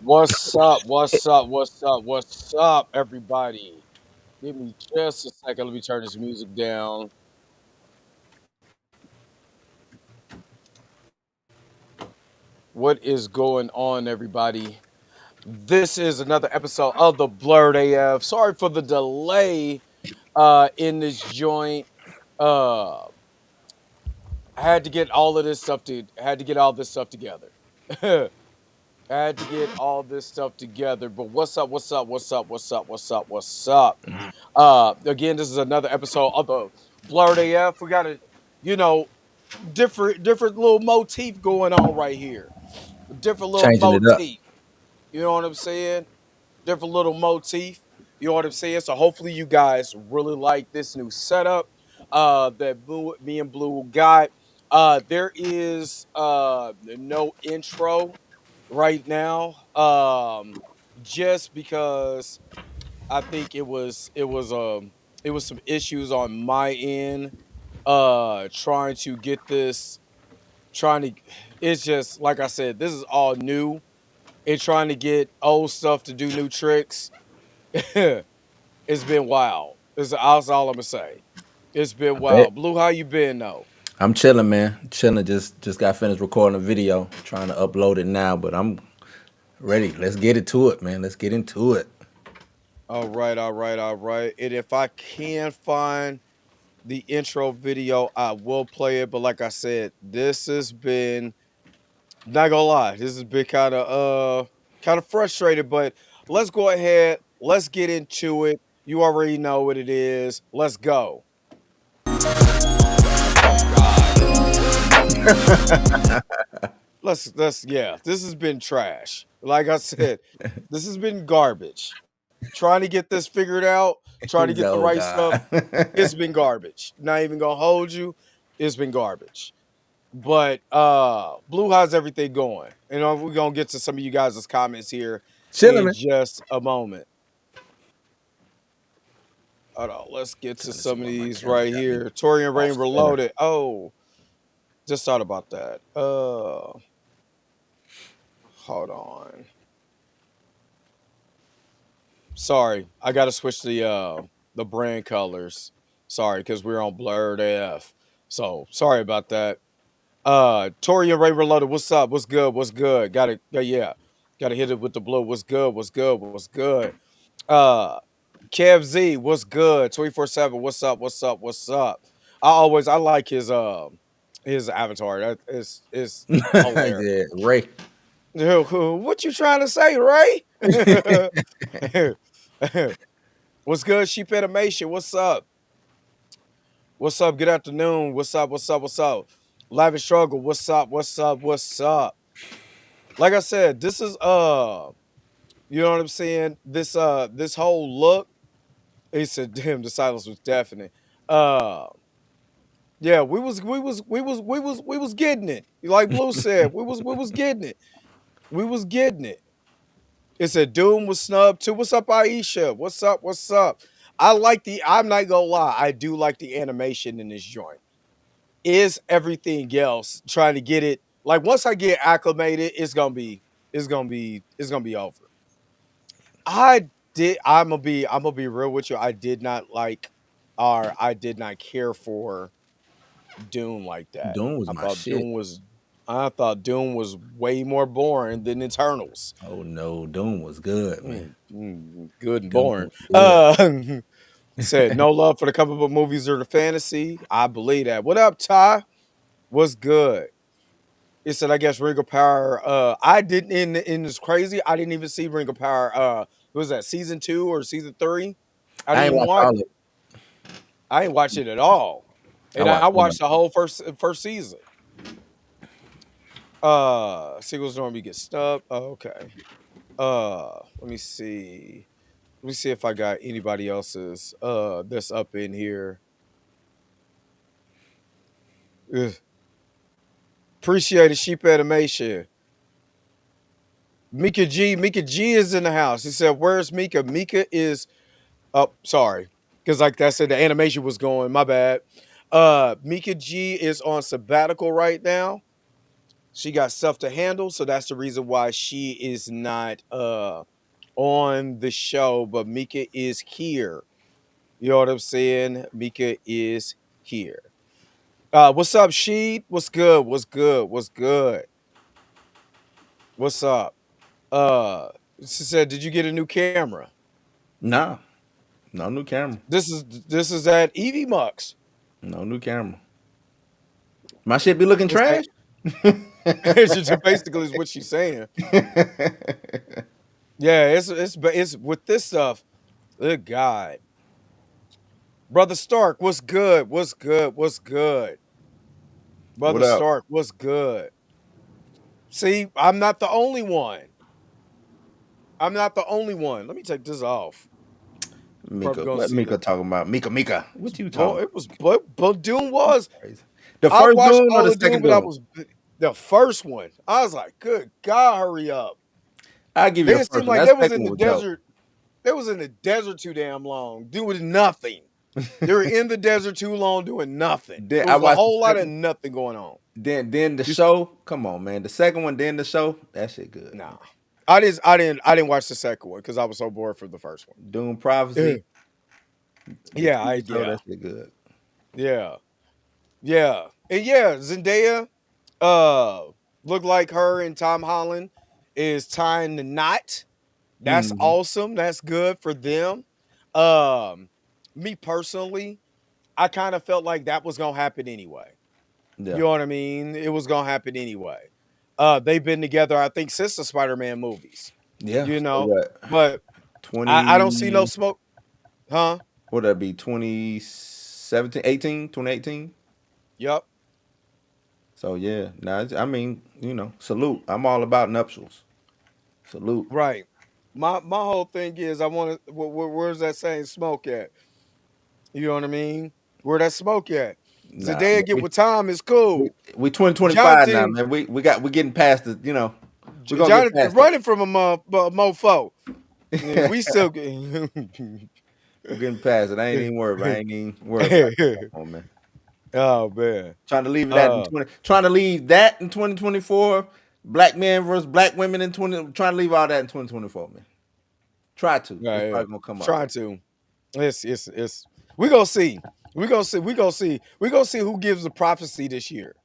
What's up? What's up? What's up? What's up, everybody? Give me just a second. Let me turn this music down. What is going on, everybody? This is another episode of the Blurred AF. Sorry for the delay in this joint. Uh I had to get all of this stuff to had to get all this stuff together. I had to get all this stuff together. But what's up? What's up? What's up? What's up? What's up? What's up? Again, this is another episode of the Blurred AF. We got a, you know, different little motif going on right here. Different little Changing it up. motif. You know what I'm saying? Different little motif. You know what I'm saying? So hopefully you guys really like this new setup that me and Blue got. There is no intro right now. Just because I think it was some issues on my end trying to get this trying to it's just like I said, this is all new and trying to get old stuff to do new tricks. It's been wild. That's all I'm gonna say. It's been I bet. wild. Blue, how you been though? I'm chilling, man. Chilling. Just got finished recording a video, trying to upload it now, but I'm ready. Let's get it to it, man. Let's get into it. All right, all right, all right. And if I can find the intro video, I will play it. But like I said, this has been not gonna lie, this has been kind of frustrated, but let's go ahead, let's get into it. You already know what it is. Let's go. Oh God. Let's yeah, this has been trash. Like I said, this has been garbage. Trying to get this figured out, trying to get the Oh right stuff, God. it's been garbage. Not even gonna hold you, it's been garbage. But Blue, how's everything going? You know, we're gonna get to some of you guys' comments here Chilling, in man. just a moment. Hold on, let's get to Trying to see some of why my these camera right got me here. Torian off Rain center. Reloaded. Oh, just thought about that. Hold on. Sorry, I gotta switch the brand colors. Sorry, because we're on blurred AF. So sorry about that. Torian Ray Reloaded, what's up? What's good? What's good? Gotta yeah. Gotta hit it with the blue. What's good? What's good? What's good? Uh Kev Z, what's good? 24/7, what's up? What's up? What's up? I like his avatar. That is Yeah, hilarious. Ray. What you trying to say, Ray? What's good, Sheep Animation? What's up? What's up? Good afternoon. What's up? What's up? What's up? Live and Struggle. What's up? What's up? What's up? Like I said, this is you know what I'm saying? This whole look, he said, damn, the silence was deafening. Uh yeah, we was getting it. Like Blue said, we was getting it. We was getting it. It said Doom was snubbed too. What's up, Aisha? What's up? What's up? I'm not gonna lie, I do like the animation in this joint. Is everything else trying to get it like once I get acclimated, it's gonna be over. I'm gonna be real with you. I did not like or I did not care for Doom like that. Doom was I my thought shit. Doom was way more boring than Eternals. Oh no, Doom was good, man. Good and Doom boring. was good. Said no love for the comic book movies or the fantasy. I believe that. What up, Ty? What's good? It said, I guess Ring of Power. I didn't in this crazy. I didn't even see Ring of Power. What was that season 2 or season 3? I I didn't ain't even watched watch all of it. it. I ain't watch it at all, I and I watched some of watched the it. whole first season. Sequels normally get snubbed. Oh, okay. Let me see. Let me see if I got anybody else's that's up in here. Ugh. Appreciate it, sheep animation. Mika G is in the house. He said, "Where's Mika?" Mika is oh, sorry, because like I said, the animation was going. My bad. Mika G is on sabbatical right now. She got stuff to handle, so that's the reason why she is not on the show. But Mika is here. You know what I'm saying? Mika is here. What's up, Sheed? What's good? What's good? What's good? What's up? She said, did you get a new camera? Nah, no new camera. This is that Evie Mux. No new camera. My shit be looking What's that? trash. She just basically is what she's saying. Yeah, it's with this stuff. Good God, brother Stark, what's good? What's good? What's good, What brother up, Stark? What's good? See, I'm not the only one. I'm not the only one. Let me take this off. Probably Mika? gonna What see Mika the talking about? Mika. What you talking boy. about? It was but Doom was. Crazy. The I first watched Doom or all the of Doom, second but I Doom? was the first one. I was like, good God, hurry up. I'll give you Then the it first seemed one. like That they was in second the one was dope. desert. They was in the desert too damn long, doing nothing. They were in the desert too long doing nothing. Then It I was a watched the whole lot of second. nothing going on. Then the You, show. Come on, man. The second one, then the show. That shit good. nah. I didn't watch the second one because I was so bored for the first one. Doom Yeah. Prophecy. The Yeah, TV show. yeah. That shit good. Yeah. Yeah. And yeah, Zendaya, uh, look like her and Tom Holland is tying the knot. That's Hmm. awesome. That's good for them. Um, Me personally, I kind of felt like that was gonna happen anyway. You Yeah. know what I mean? It was gonna happen anyway. They've been together, I think, since the Spider-Man movies. Yeah. You So know, what? but I don't see no 20. smoke, huh? What that be? 2017, 18, 2018. Yep. So yeah. Now I mean, salute. I'm all about nuptials. Salute. Right. My whole thing is I want to. Where's that saying smoke at? You know what I mean? Where that smoke at? Nah, Zendaya man, get we with time is we cool. we 2025 now, Jonathan man. We're getting past the. We're gonna get Jonathan past that. running from a mofo. Yeah, we still get. We're getting past it. I ain't even worried. I ain't even worried about it. Come on, man. Oh man. Trying to leave that in Uh 20. Trying to leave that in 2024. Black men versus black women in 20. Trying to leave all that in 2024, man. Try to. yeah, It's yeah. probably gonna come up. Trying to. It's we gonna see. We gonna see. We gonna see. We gonna see who gives the prophecy this year.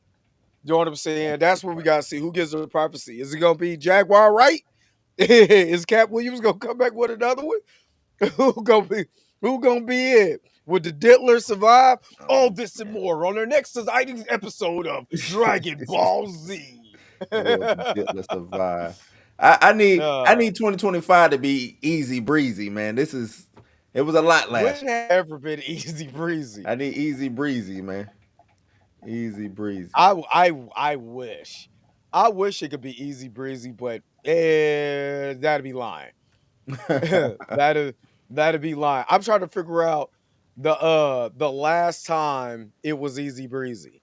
You know what I'm saying? That's what we gotta see. Who gives the prophecy? Is it gonna be Jaguar Wright? Is Cap Williams gonna come back with another one? who gonna be who gonna be it? Would the Diddler survive? All Oh, this and more on the next exciting episode of Dragon Ball Z. will the guiltless survive? I need 2025 to be easy breezy, man. It was a lot last When year. has it ever been easy breezy? I need easy breezy, man. Easy breezy. I wish. I wish it could be easy breezy, but that'd be lying. that'd that'd be lying. I'm trying to figure out the last time it was easy breezy.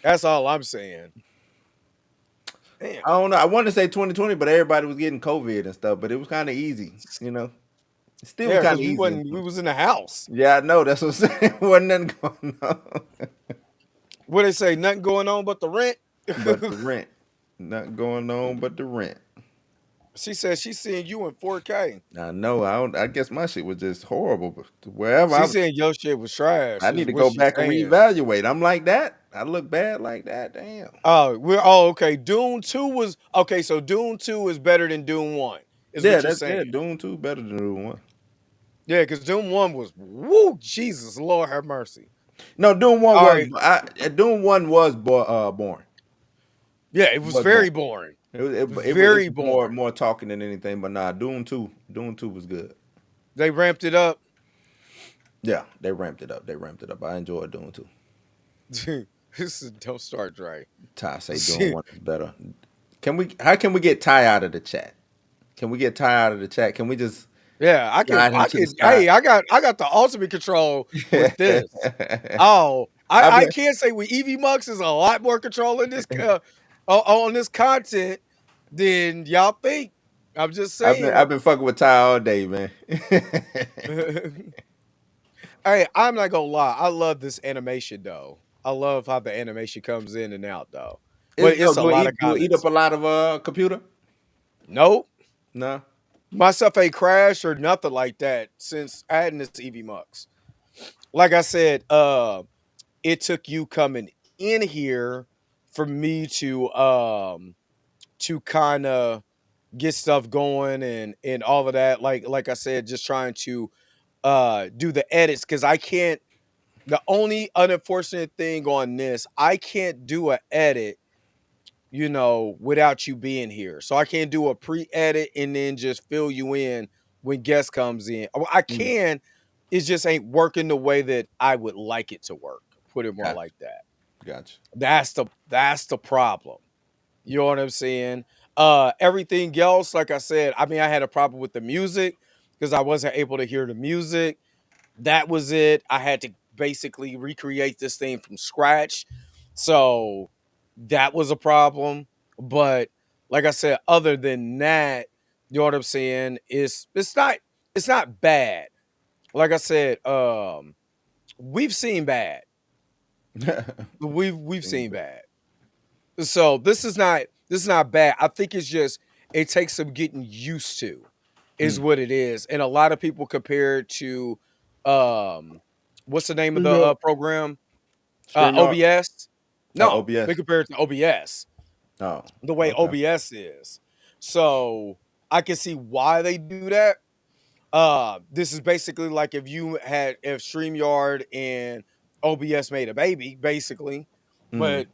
That's all I'm saying. Damn. I don't know. I wanted to say 2020, but everybody was getting COVID and stuff. But it was kind of easy, It still was Yeah, kind because of easy. we was in the house. Yeah, I know. That's what I'm saying. Wasn't nothing going on, What they say, nothing going on but the rent. but the rent, not going on, but the rent. She said she's seeing you in 4K. I know. I don't. I guess my shit was just horrible. But wherever She saying your shit was trash, I is need to what go she's back and saying. reevaluate. I'm like that. I look bad like that. Damn. Okay. Dune 2 was okay, so Dune 2 is better than Dune 1, is Yeah, what you're that's saying. Doom 2 better than Doom 1. Yeah, because Dune 1 was woo, Jesus, Lord have mercy. No, Doom 1 All was right. Doom 1 was boring. Yeah, it It was was boring. very boring. It Very was more boring. more talking than anything, but nah, Doom 2 was good. They ramped it up. Yeah, they ramped it up. They ramped it up. I enjoyed Doom 2. Don't start Dre. Ty say Doom 1 is better. How can we get Ty out of the chat? Can we get Ty out of the chat? Can we just Yeah, slide him I to the can side? hey, I got the ultimate control with this. I've Oh, I been can't say with Evie Mux is a lot more control in this on this content than y'all think. I'm just I've saying. been fucking with Ty all day, man. Hey, I'm not gonna lie. I love this animation though. I love how the animation comes in and out though. but Yo, it's a lot of do it eat up comments. a lot of computer? Nope. No. My stuff ain't crashed or nothing like that since adding this EV Mux. Like I said, it took you coming in here for me to kind of get stuff going and all of that. Like I said, just trying to do the edits because I can't. The only unfortunate thing on this, I can't do an edit, without you being here. So I can't do a pre-edit and then just fill you in when guest comes in. I Mm, can, it just ain't working the way that I would like it to work. Put it more gotcha. like that. Gotcha. That's the problem. You know what I'm saying? Everything else, like I said, I mean, I had a problem with the music because I wasn't able to hear the music. That was it. I had to basically recreate this thing from scratch. So that was a problem. But like I said, other than that, you know what I'm saying? It's not bad. Like I said, we've seen bad. We've Seems seen bad. bad. So this is not bad. I think it's just it takes some getting used to, is Mm. what it is. And a lot of people compare it to um what's the name of the StreamYard. program? StreamYard. OBS. Oh, No, they OBS. compare it to OBS, Oh, the way okay. OBS is. So I can see why they do that. This is basically like if StreamYard and OBS made a baby, basically. Mm. But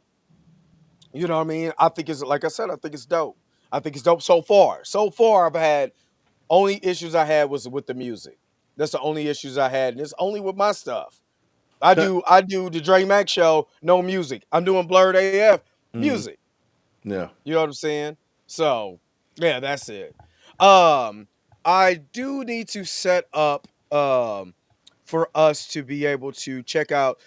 you know what I mean? I think it's like I said, I think it's dope. I think it's dope so far. So far, I've had only issues I had was with the music. That's the only issues I had, and it's only with my stuff. I do the Dre Mac show, no music. I'm doing Blurred AF Mm. music. Yeah. You know what I'm saying? So yeah, that's it. Um, I do need to set up for us to be able to check out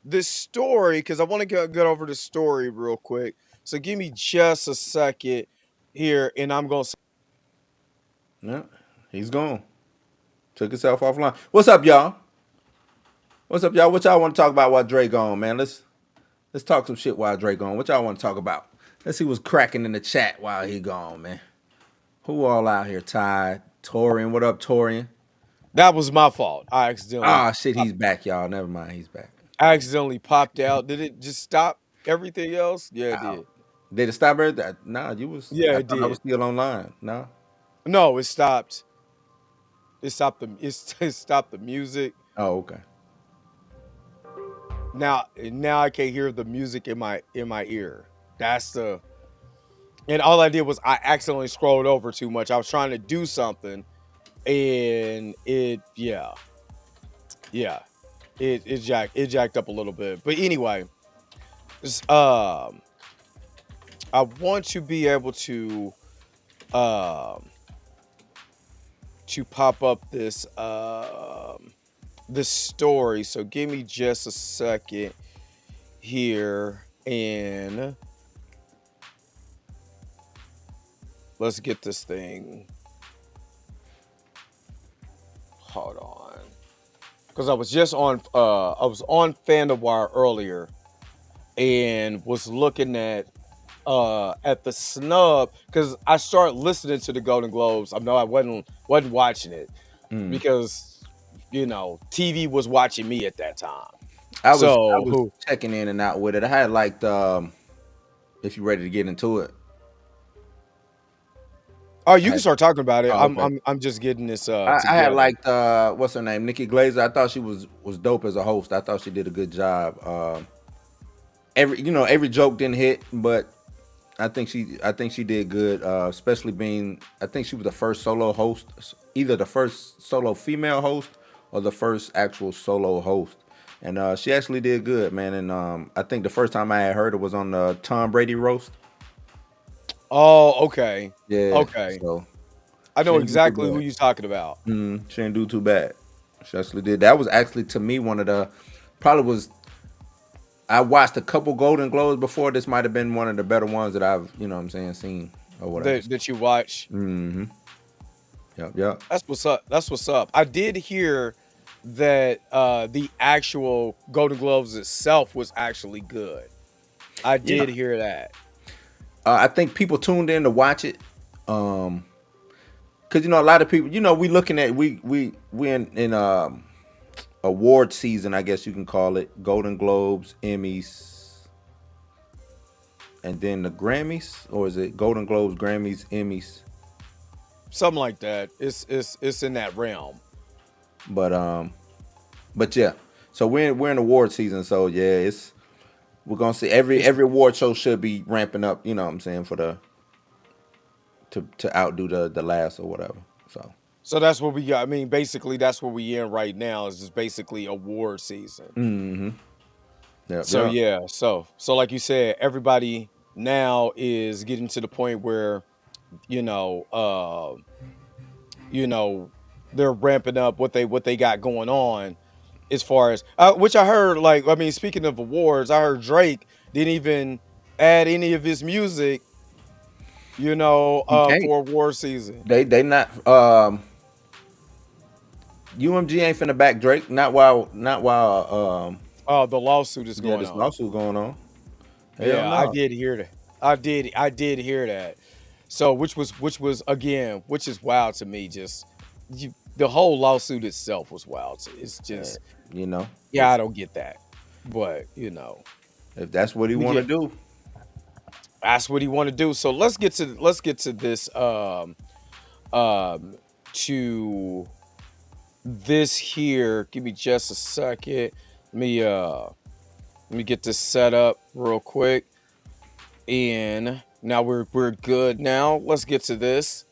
this story because I want to get over the story real quick. So give me just a second here, and I'm gonna. Yeah. He's gone. Took himself offline. What's up, y'all? What's up, y'all? What y'all want to talk about while Dre gone, man? Let's talk some shit while Dre gone. What y'all want to talk about? Let's see what's cracking in the chat while he gone, man. Who all out here? Ty, Torian. What up, Torian? That was my fault. I accidentally, Ah, shit, he's back, y'all. Never mind, he's back. I accidentally popped out. Did it just stop everything else? Yeah, it Ow. did. Did it stop everything? Nah, you was. Yeah, I it thought I was did. still online. No. No, it stopped. It stopped the music. Oh, okay. Now I can't hear the music in my ear. That's the and all I did was I accidentally scrolled over too much. I was trying to do something and yeah, it jacked up a little bit. But anyway, just, I want to be able um to pop up this story. So give me just a second here and let's get this thing. Hold on. Because I was on Fandom Wire earlier and was looking at the snub because I started listening to the Golden Globes. I know I wasn't watching it Mm. because TV was watching me at that time. I So was checking in and out with it. I had like if you ready to get into it. oh, I you can had, start talking about it. oh, I'm okay. I'm I'm just getting this I had together. like what's her name, Nikki Glazer. I thought she was dope as a host. I thought she did a good job. Every joke didn't hit, but I think she did good. Especially being I think she was the first solo host, either the first solo female host or the first actual solo host. And she actually did good, man. And I think the first time I had heard it was on the Tom Brady roast. Oh, okay. Yeah, Okay. so I she know didn't do too exactly who bad. you're talking about. She didn't do too bad. She actually did. That was actually to me one of the probably was. I watched a couple Golden Globes before. This might have been one of the better ones that I've what I'm saying seen or whatever. That you watch. Mm-hmm. Yep. Yep. That's what's up. That's what's up. I did hear that the actual Golden Globes itself was actually good. I Yeah. did hear that. I think people tuned in to watch it. Cause a lot of people, we looking at we in award season, I guess you can call it. Golden Globes, Emmys, and then the Grammys, or is it Golden Globes, Grammys, Emmys? Something like that. It's in that realm. But yeah. So we're in award season. So yeah, we're gonna see It's, every award show should be ramping up. You know what I'm saying, for the to outdo the last or whatever. So so that's what we got. I mean, basically, that's what we in right now. Is just basically award season. yeah, So yeah. yeah, so like you said, everybody now is getting to the point where you know, uh, you know, they're ramping up what they got going on as far as which I heard. Like, I mean, speaking of awards, I heard Drake didn't even add any of his music, He can't. for award season. They not. UMG ain't finna back Drake. Not while. The lawsuit is Yeah, going this on. lawsuit going on. Hell Yeah, I no. did hear that. I did hear that. So which was again, which is wild to me. Just the whole lawsuit itself was wild. It's Uh, just you know, yeah, I don't get that. But if that's what he we want to get do. that's what he want to do. So let's get to this um to this here. Give me just a second. Let me get this set up real quick. And now we're good now. Let's get to this.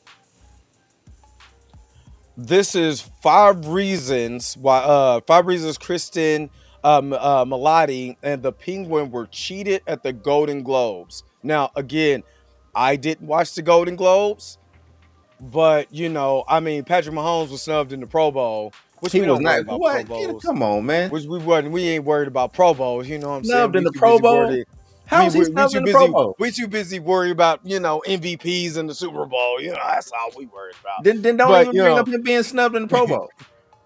This is five reasons Kristen Milotti and the Penguin were cheated at the Golden Globes. Now, again, I didn't watch the Golden Globes, but I mean, Patrick Mahomes was snubbed in the Pro Bowl, which He we was don't worry not. about Pro What? Bowls. Come on, man. We ain't worried about Pro Bowls. You know what I'm saying? Snubbed in We the too Pro busy Bowl. worried. How's he We snubbed too in the Pro busy. Bowl? We too busy worried about MVPs in the Super Bowl. That's all we worried about. Then don't But even bring up him being snubbed in the Pro Bowl.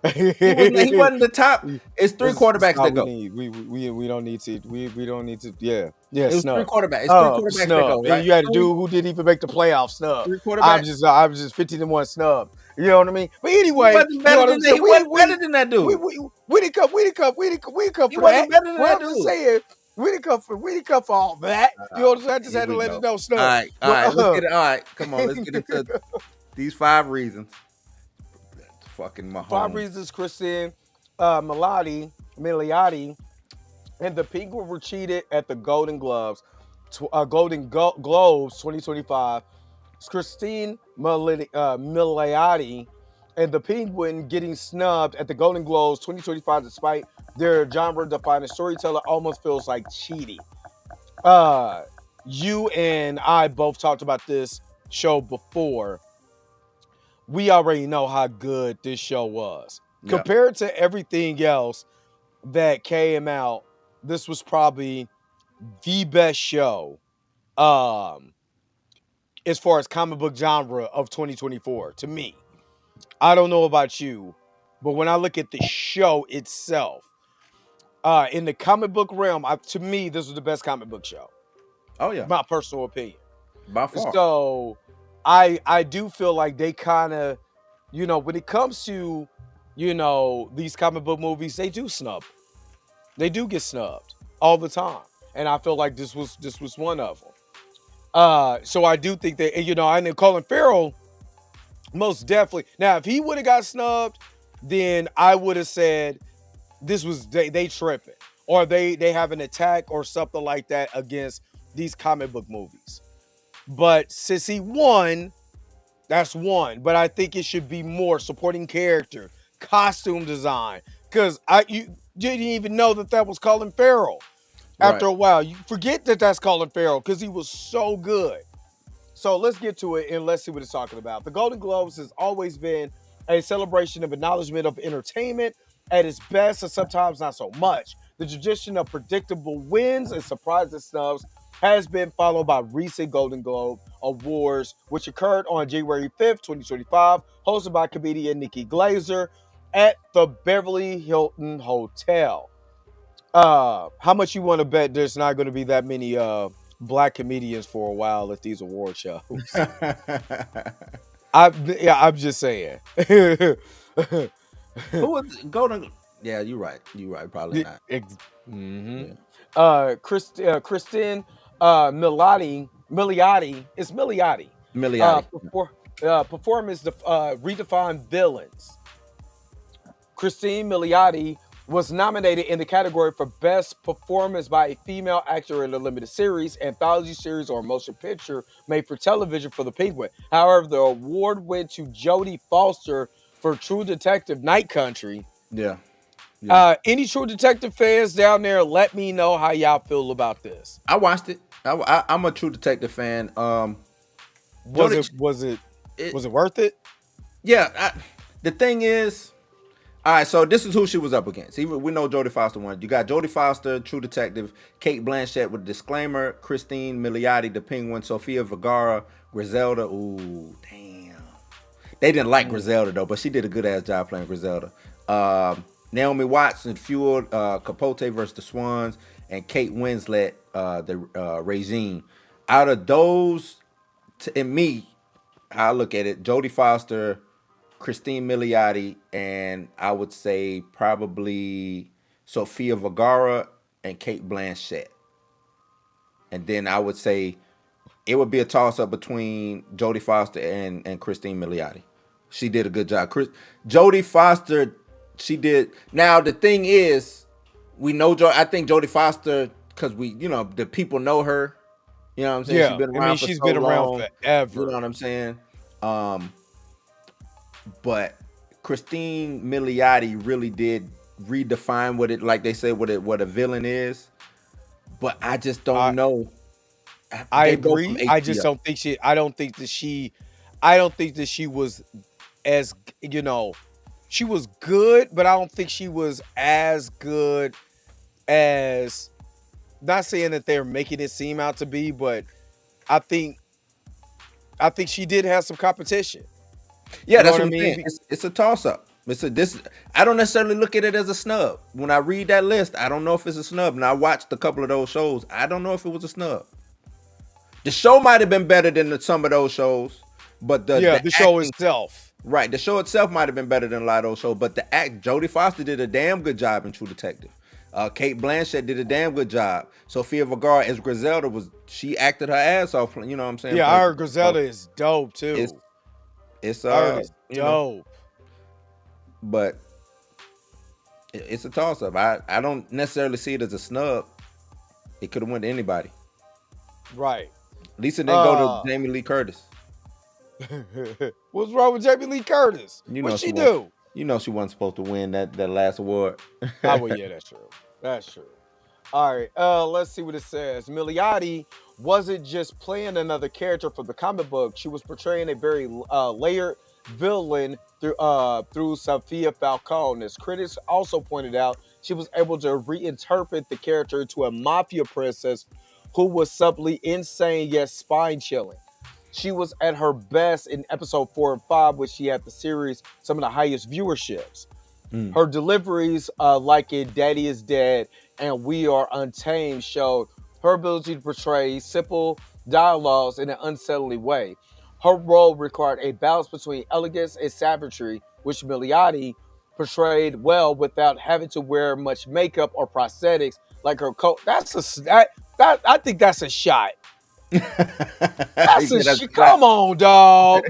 He was. He it's, wasn't the top. It's three it's quarterbacks all that we go. need. We don't need to. We don't need to. Yeah. It was three Snub. quarterbacks. It's three quarterbacks that Snub. go, And right? you had a dude who didn't even make the playoff. Snub. Three quarterbacks. I was just 50-1 snub. You know what I mean? But He anyway, wasn't you know better what than I'm that. saying? He wasn't better than that dude. We didn't come. We didn't come He for that. wasn't better than Well, that I'm just dude. saying. We didn't come for all that. You know what I'm saying? I just Here had to we let you go. know, All snub. right, all But right. Let's get it. All right, come on. Let's get into these 5 reasons. Fucking five Mahomes. reasons Kristen Milioti and the Penguins were cheated at the Globes 2025. Christine Milioti and the Penguin getting snubbed at the Golden Globes 2025 despite their genre-defining storyteller almost feels like cheating. Uh, you and I both talked about this show before. We already know how good this show was. Yeah. Compared to everything else that came out, this was probably the best show um as far as comic book genre of 2024 to me. I don't know about you, but when I look at the show itself, in the comic book realm, to me, this was the best comic book show. Oh yeah. My personal opinion. By far. So I do feel like they kind of, when it comes to, these comic book movies, they do snub. They do get snubbed all the time. And I feel like this was one of them. So I do think that, I know Colin Farrell, most definitely. Now, if he would have got snubbed, then I would have said this was they tripping. Or they have an attack or something like that against these comic book movies. But since he won, that's one. But I think it should be more supporting character, costume design. Because you didn't even know that was Colin Farrell. After Right. a while, you forget that that's Colin Farrell because he was so good. So let's get to it and let's see what it's talking about. The Golden Globes has always been a celebration of acknowledgement of entertainment at its best and sometimes not so much. The tradition of predictable wins and surprise snubs has been followed by recent Golden Globe Awards, which occurred on January 5th, 2025, hosted by comedian Nikki Glazer at the Beverly Hilton Hotel. How much you want to bet there's not going to be that many black comedians for a while at these award shows? I'm just saying. Who was Golden? Yeah, you're right. You're right. Probably not. Mm-hmm. Yeah. Kristen Milioti, it's Milioti. Milioti. Performance redefined villains. Christine Milioti was nominated in the category for Best Performance by a Female Actor in a Limited Series, Anthology Series, or Motion Picture made for television for The Penguin. However, the award went to Jodie Foster for True Detective Night Country. Yeah. Yeah. Any True Detective fans down there, let me know how y'all feel about this. I watched it. I'm a True Detective fan. Was Jodie, it was it it, was it worth it? yeah. The thing is, all right. So this is who she was up against. Even we know Jodie Foster won. You got Jodie Foster, True Detective, Kate Blanchett with Disclaimer, Christine Milioti, The Penguin, Sofia Vergara, Griselda. Ooh, damn. They didn't like Griselda though, but she did a good ass job playing Griselda. Naomi Watts and Fuel, Capote versus the Swans, and Kate Winslet, the Regine. Out of those, in me, I look at it: Jodie Foster, Christine Milioti, and I would say probably Sofia Vergara and Kate Blanchett. And then I would say it would be a toss up between Jodie Foster and Christine Milioti. She did a good job. Jodie Foster, she did. Now the thing is, we know I think Jodie Foster because the people know her. You know what I'm saying? She's Yeah, been I mean around for she's so been around long. You know forever. what I'm saying? But Christine Milioti really did redefine what it, like they say, what a villain is. But I just I don't know. I They both from agree. I just HBO. don't think she. I don't think that she. I don't think that she was as she was good, but I don't think she was as good as. Not saying that they're making it seem out to be, but I think she did have some competition. Yeah, You know that's what I what I'm saying. mean? It's a toss up. This. I don't necessarily look at it as a snub. When I read that list, I don't know if it's a snub. And I watched a couple of those shows. I don't know if it was a snub. The show might have been better than some of those shows, but Yeah, the the show acting, itself. right? The show itself might have been better than a lot of those shows, but Jodie Foster did a damn good job in True Detective. Kate Blanchett did a damn good job. Sofia Vergara as Griselda she acted her ass off. You know what I'm saying? Yeah, I heard Griselda So is dope it's too. it's I heard it's dope. but it's a toss up. I don't necessarily see it as a snub. It could have went to anybody. Right. At least it didn't go to Uh Jamie Lee Curtis. What's wrong with Jamie Lee Curtis? You know What'd she she won. do? You know she wasn't supposed to win that last award. Oh well, yeah, that's true. That's true. All right. Let's see what it says. Milioti wasn't just playing another character from the comic book. She was portraying a very layered villain through Sophia Falcone. As critics also pointed out, she was able to reinterpret the character into a mafia princess who was subtly insane yet spine chilling. She was at her best in episode 4 and 5, which she had the series some of the highest viewerships. Mm. Her deliveries, like in Daddy is Dead and We Are Untamed, showed her ability to portray simple dialogues in an unsettling way. Her role required a balance between elegance and savagery, which Milioti portrayed well without having to wear much makeup or prosthetics like her coat. That I think that's a shot. That's a That's shit. right. Come on, dog.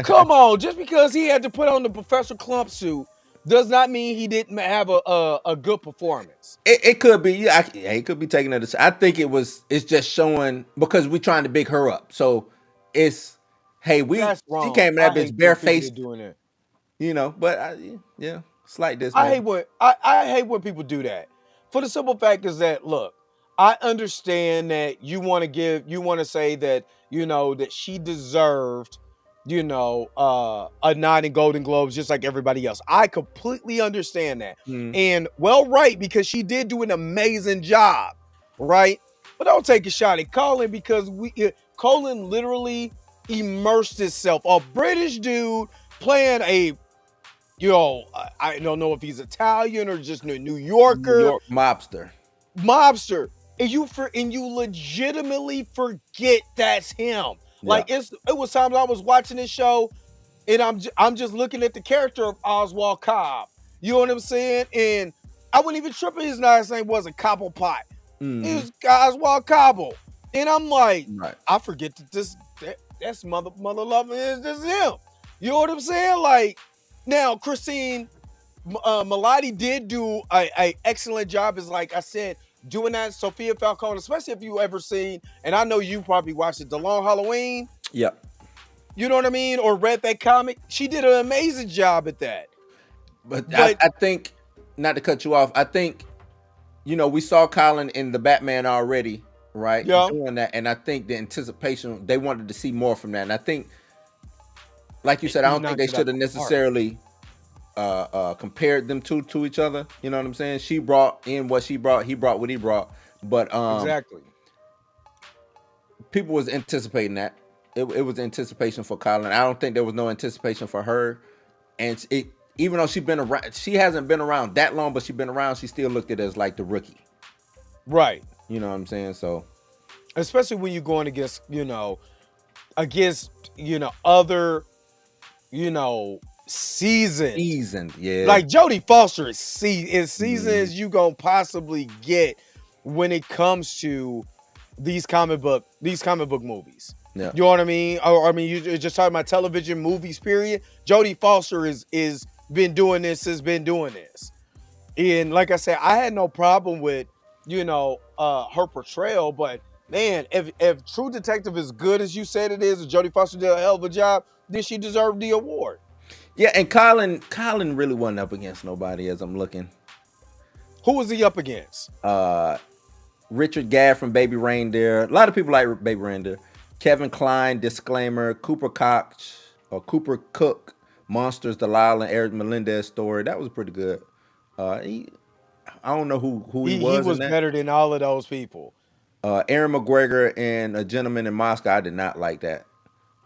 Come on. Just because he had to put on the Professor Clump suit does not mean he didn't have a good performance. It could be. Yeah, it could be taking it. I think it's just showing because we're trying to big her up. So it's hey, That's she wrong. came in that I bitch hate when people barefaced, get doing that. But yeah, slight this I maybe. hate when I hate when people do that. For the simple fact is that look, I understand that you want to say that that she deserved a nod in Golden Globes just like everybody else. I completely understand that. Mm. And well, right, because she did do an amazing job, right? But don't take a shot at Colin because Colin literally immersed himself. A British dude playing I don't know if he's Italian or just a New New Yorker. York mobster. mobster, and you legitimately forget that's him. Yeah. Like it was times I was watching this show and I'm just looking at the character of Oswald Cobb. You know what I'm saying? And I wasn't even tripping his last name wasn't Cobblepot. It Mm-hmm. was Oswald Cobble. And I'm like, Right. I forget that's mother loving is this him. You know what I'm saying? Like now Christine Milioti did do a excellent job, as like I said, doing that. Sophia Falcone, especially if you ever seen, and I know you probably watched it, The Long Halloween. Yep. You know what I mean? Or read that comic. She did an amazing job at that. But But I think, not to cut you off, I think, we saw Colin in the Batman already, right? yeah, Doing that. And I think the anticipation, they wanted to see more from that. And I think, like you said, I he don't think they knocked it out should have the park. necessarily compared them to each other. You know what I'm saying? She brought in what she brought, he brought what he brought. But Exactly. people was anticipating that. It was anticipation for Colin. I don't think there was no anticipation for her. And even though she hasn't been around that long, but she's been around, she still looked at it as like the rookie. Right. You know what I'm saying? So Especially when you're going against, other, seasoned. seasoned, yeah. Like Jodie Foster is seasoned Mhm. as you gonna possibly get when it comes to these comic book movies. Yeah. You know what I mean? Or I mean, you're just talking about television movies. Period. Jodie Foster is been doing this. Has been doing this, and like I said, I had no problem with her portrayal. But man, if True Detective is good as you said it is, and Jodie Foster did a hell of a job, then she deserved the award. Yeah, and Colin really wasn't up against nobody as I'm looking. Who was he up against? Richard Gadd from Baby Reindeer. A lot of people like Baby Reindeer. Kevin Kline, Disclaimer, Cooper Koch or Cooper Cook, Monsters, Delilah, and Eric Melendez story. That was pretty good. I don't know who he He was in was that. better than all of those people. Aaron McGregor and A Gentleman in Moscow. I did not like that.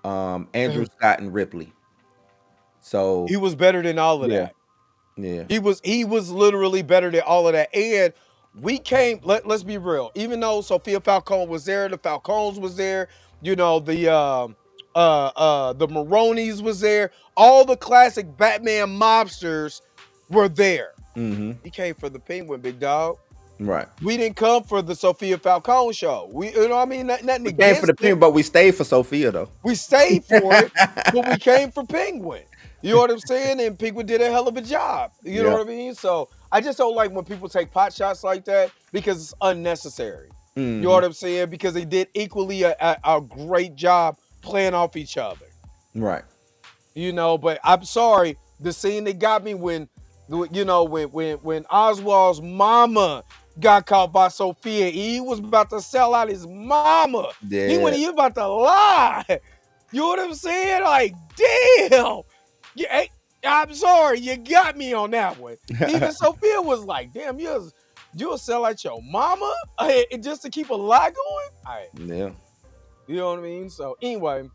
Andrew Scott and Ripley. So He was better than all of yeah, that. yeah. He was literally better than all of that. And we came. Let's be real. Even though Sophia Falcone was there, the Falcones was there. The Maronis was there. All the classic Batman mobsters were there. Mm-hmm. He came for the Penguin, big dog. Right. We didn't come for the Sophia Falcone show. You know what I mean? Nothing We came for the against it. Penguin, but we stayed for Sophia though. We stayed for it, but we came for Penguin. You know what I'm saying? And Penguin did a hell of a job. You know Yeah. what I mean? So I just don't like when people take pot shots like that because it's unnecessary. You know Mhm. what I'm saying? Because they did equally a great job playing off each other. Right. But I'm sorry, the scene that got me when Oswald's mama got caught by Sophia, he was about to sell out his mama. He Yeah. was about to lie. You know what I'm saying? Like, damn. Yeah, I'm sorry, you got me on that one. Even Sophia was like, damn, you'll sell out your mama just to keep a lie going? All right. Yeah. You know what I mean? So anyway,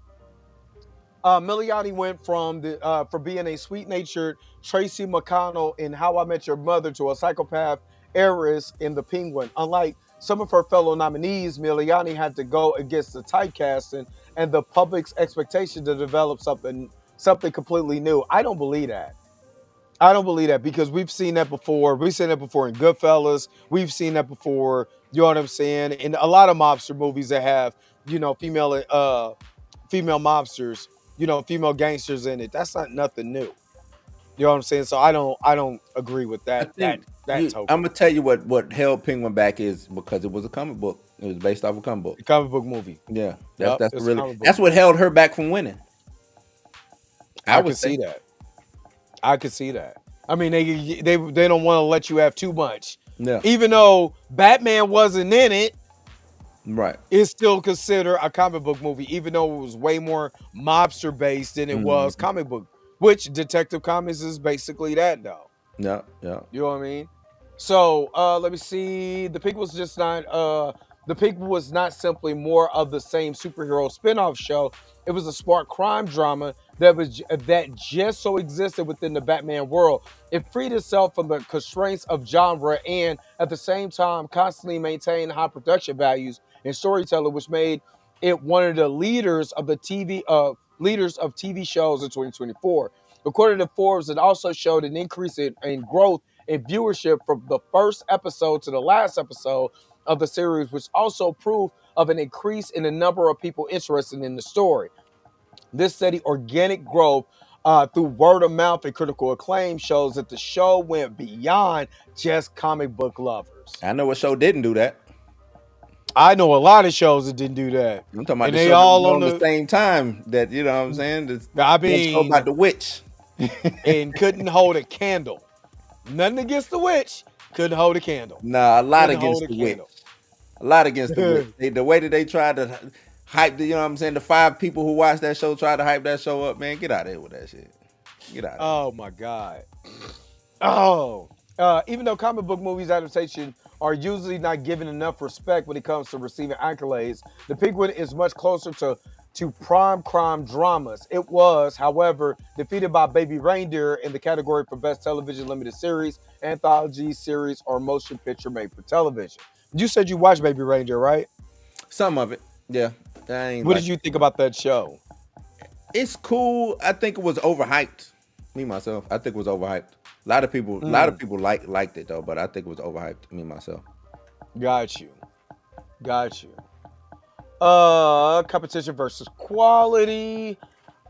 Milioti went for being a sweet-natured Tracy McConnell in How I Met Your Mother to a psychopath heiress in The Penguin. Unlike some of her fellow nominees, Milioti had to go against the typecasting and the public's expectation to develop something completely new. I don't believe that. I don't believe that because we've seen that before. We've seen that before in Goodfellas. We've seen that before. You know what I'm saying? In a lot of mobster movies that have female mobsters, female gangsters in it. That's not nothing new. You know what I'm saying? So I don't agree with I that think token. I'm gonna tell you what held Penguin back is because it was a comic book. It was based off a comic book. The comic book movie. Yeah, Yep, that's it's a comic book that's what held her back from winning. I would could see say. that. I could see that. I mean, they don't want to let you have too much. Yeah, Even though Batman wasn't in it, right. it's still considered a comic book movie, even though it was way more mobster based than it was Mhm. comic book. Which Detective Comics is basically that, though. Yeah, yeah. You know what I mean? So let me see. The pick was just not The People was not simply more of the same superhero spin-off show. It was a smart crime drama that just so existed within the Batman world. It freed itself from the constraints of genre and at the same time constantly maintained high production values and storytelling, which made it one of the leaders of TV shows in 2024. According to Forbes, it also showed an increase in growth in viewership from the first episode to the last episode of the series, which also proof of an increase in the number of people interested in the story. This steady organic growth through word of mouth and critical acclaim shows that the show went beyond just comic book lovers. I know what show didn't do that. I know a lot of shows that didn't do that, I'm talking about and the they show that was all on on the the. same time that, you know what I'm saying? This I one show mean, about the witch. and couldn't hold a candle. Nothing against the witch, couldn't hold a candle. Nah, a lot Couldn't hold against a the witch. candle. A lot against the witch. The way that they tried to hype, you know what I'm saying? The 5 people who watched that show tried to hype that show up, man. Get out of here with that shit. Get out of here. Oh my god. Even though comic book movies adaptation are usually not given enough respect when it comes to receiving accolades, The Penguin is much closer to prime crime dramas. It was, however, defeated by Baby Reindeer in the category for Best Television Limited Series, Anthology Series, or Motion Picture Made for Television. You said you watched Baby Reindeer, right? Some of it. Yeah. What did you think about that show? It's cool. I think it was overhyped. Me myself, I think it was overhyped. A lot of people liked it though, but I think it was overhyped. Me myself. Got you. Competition versus quality.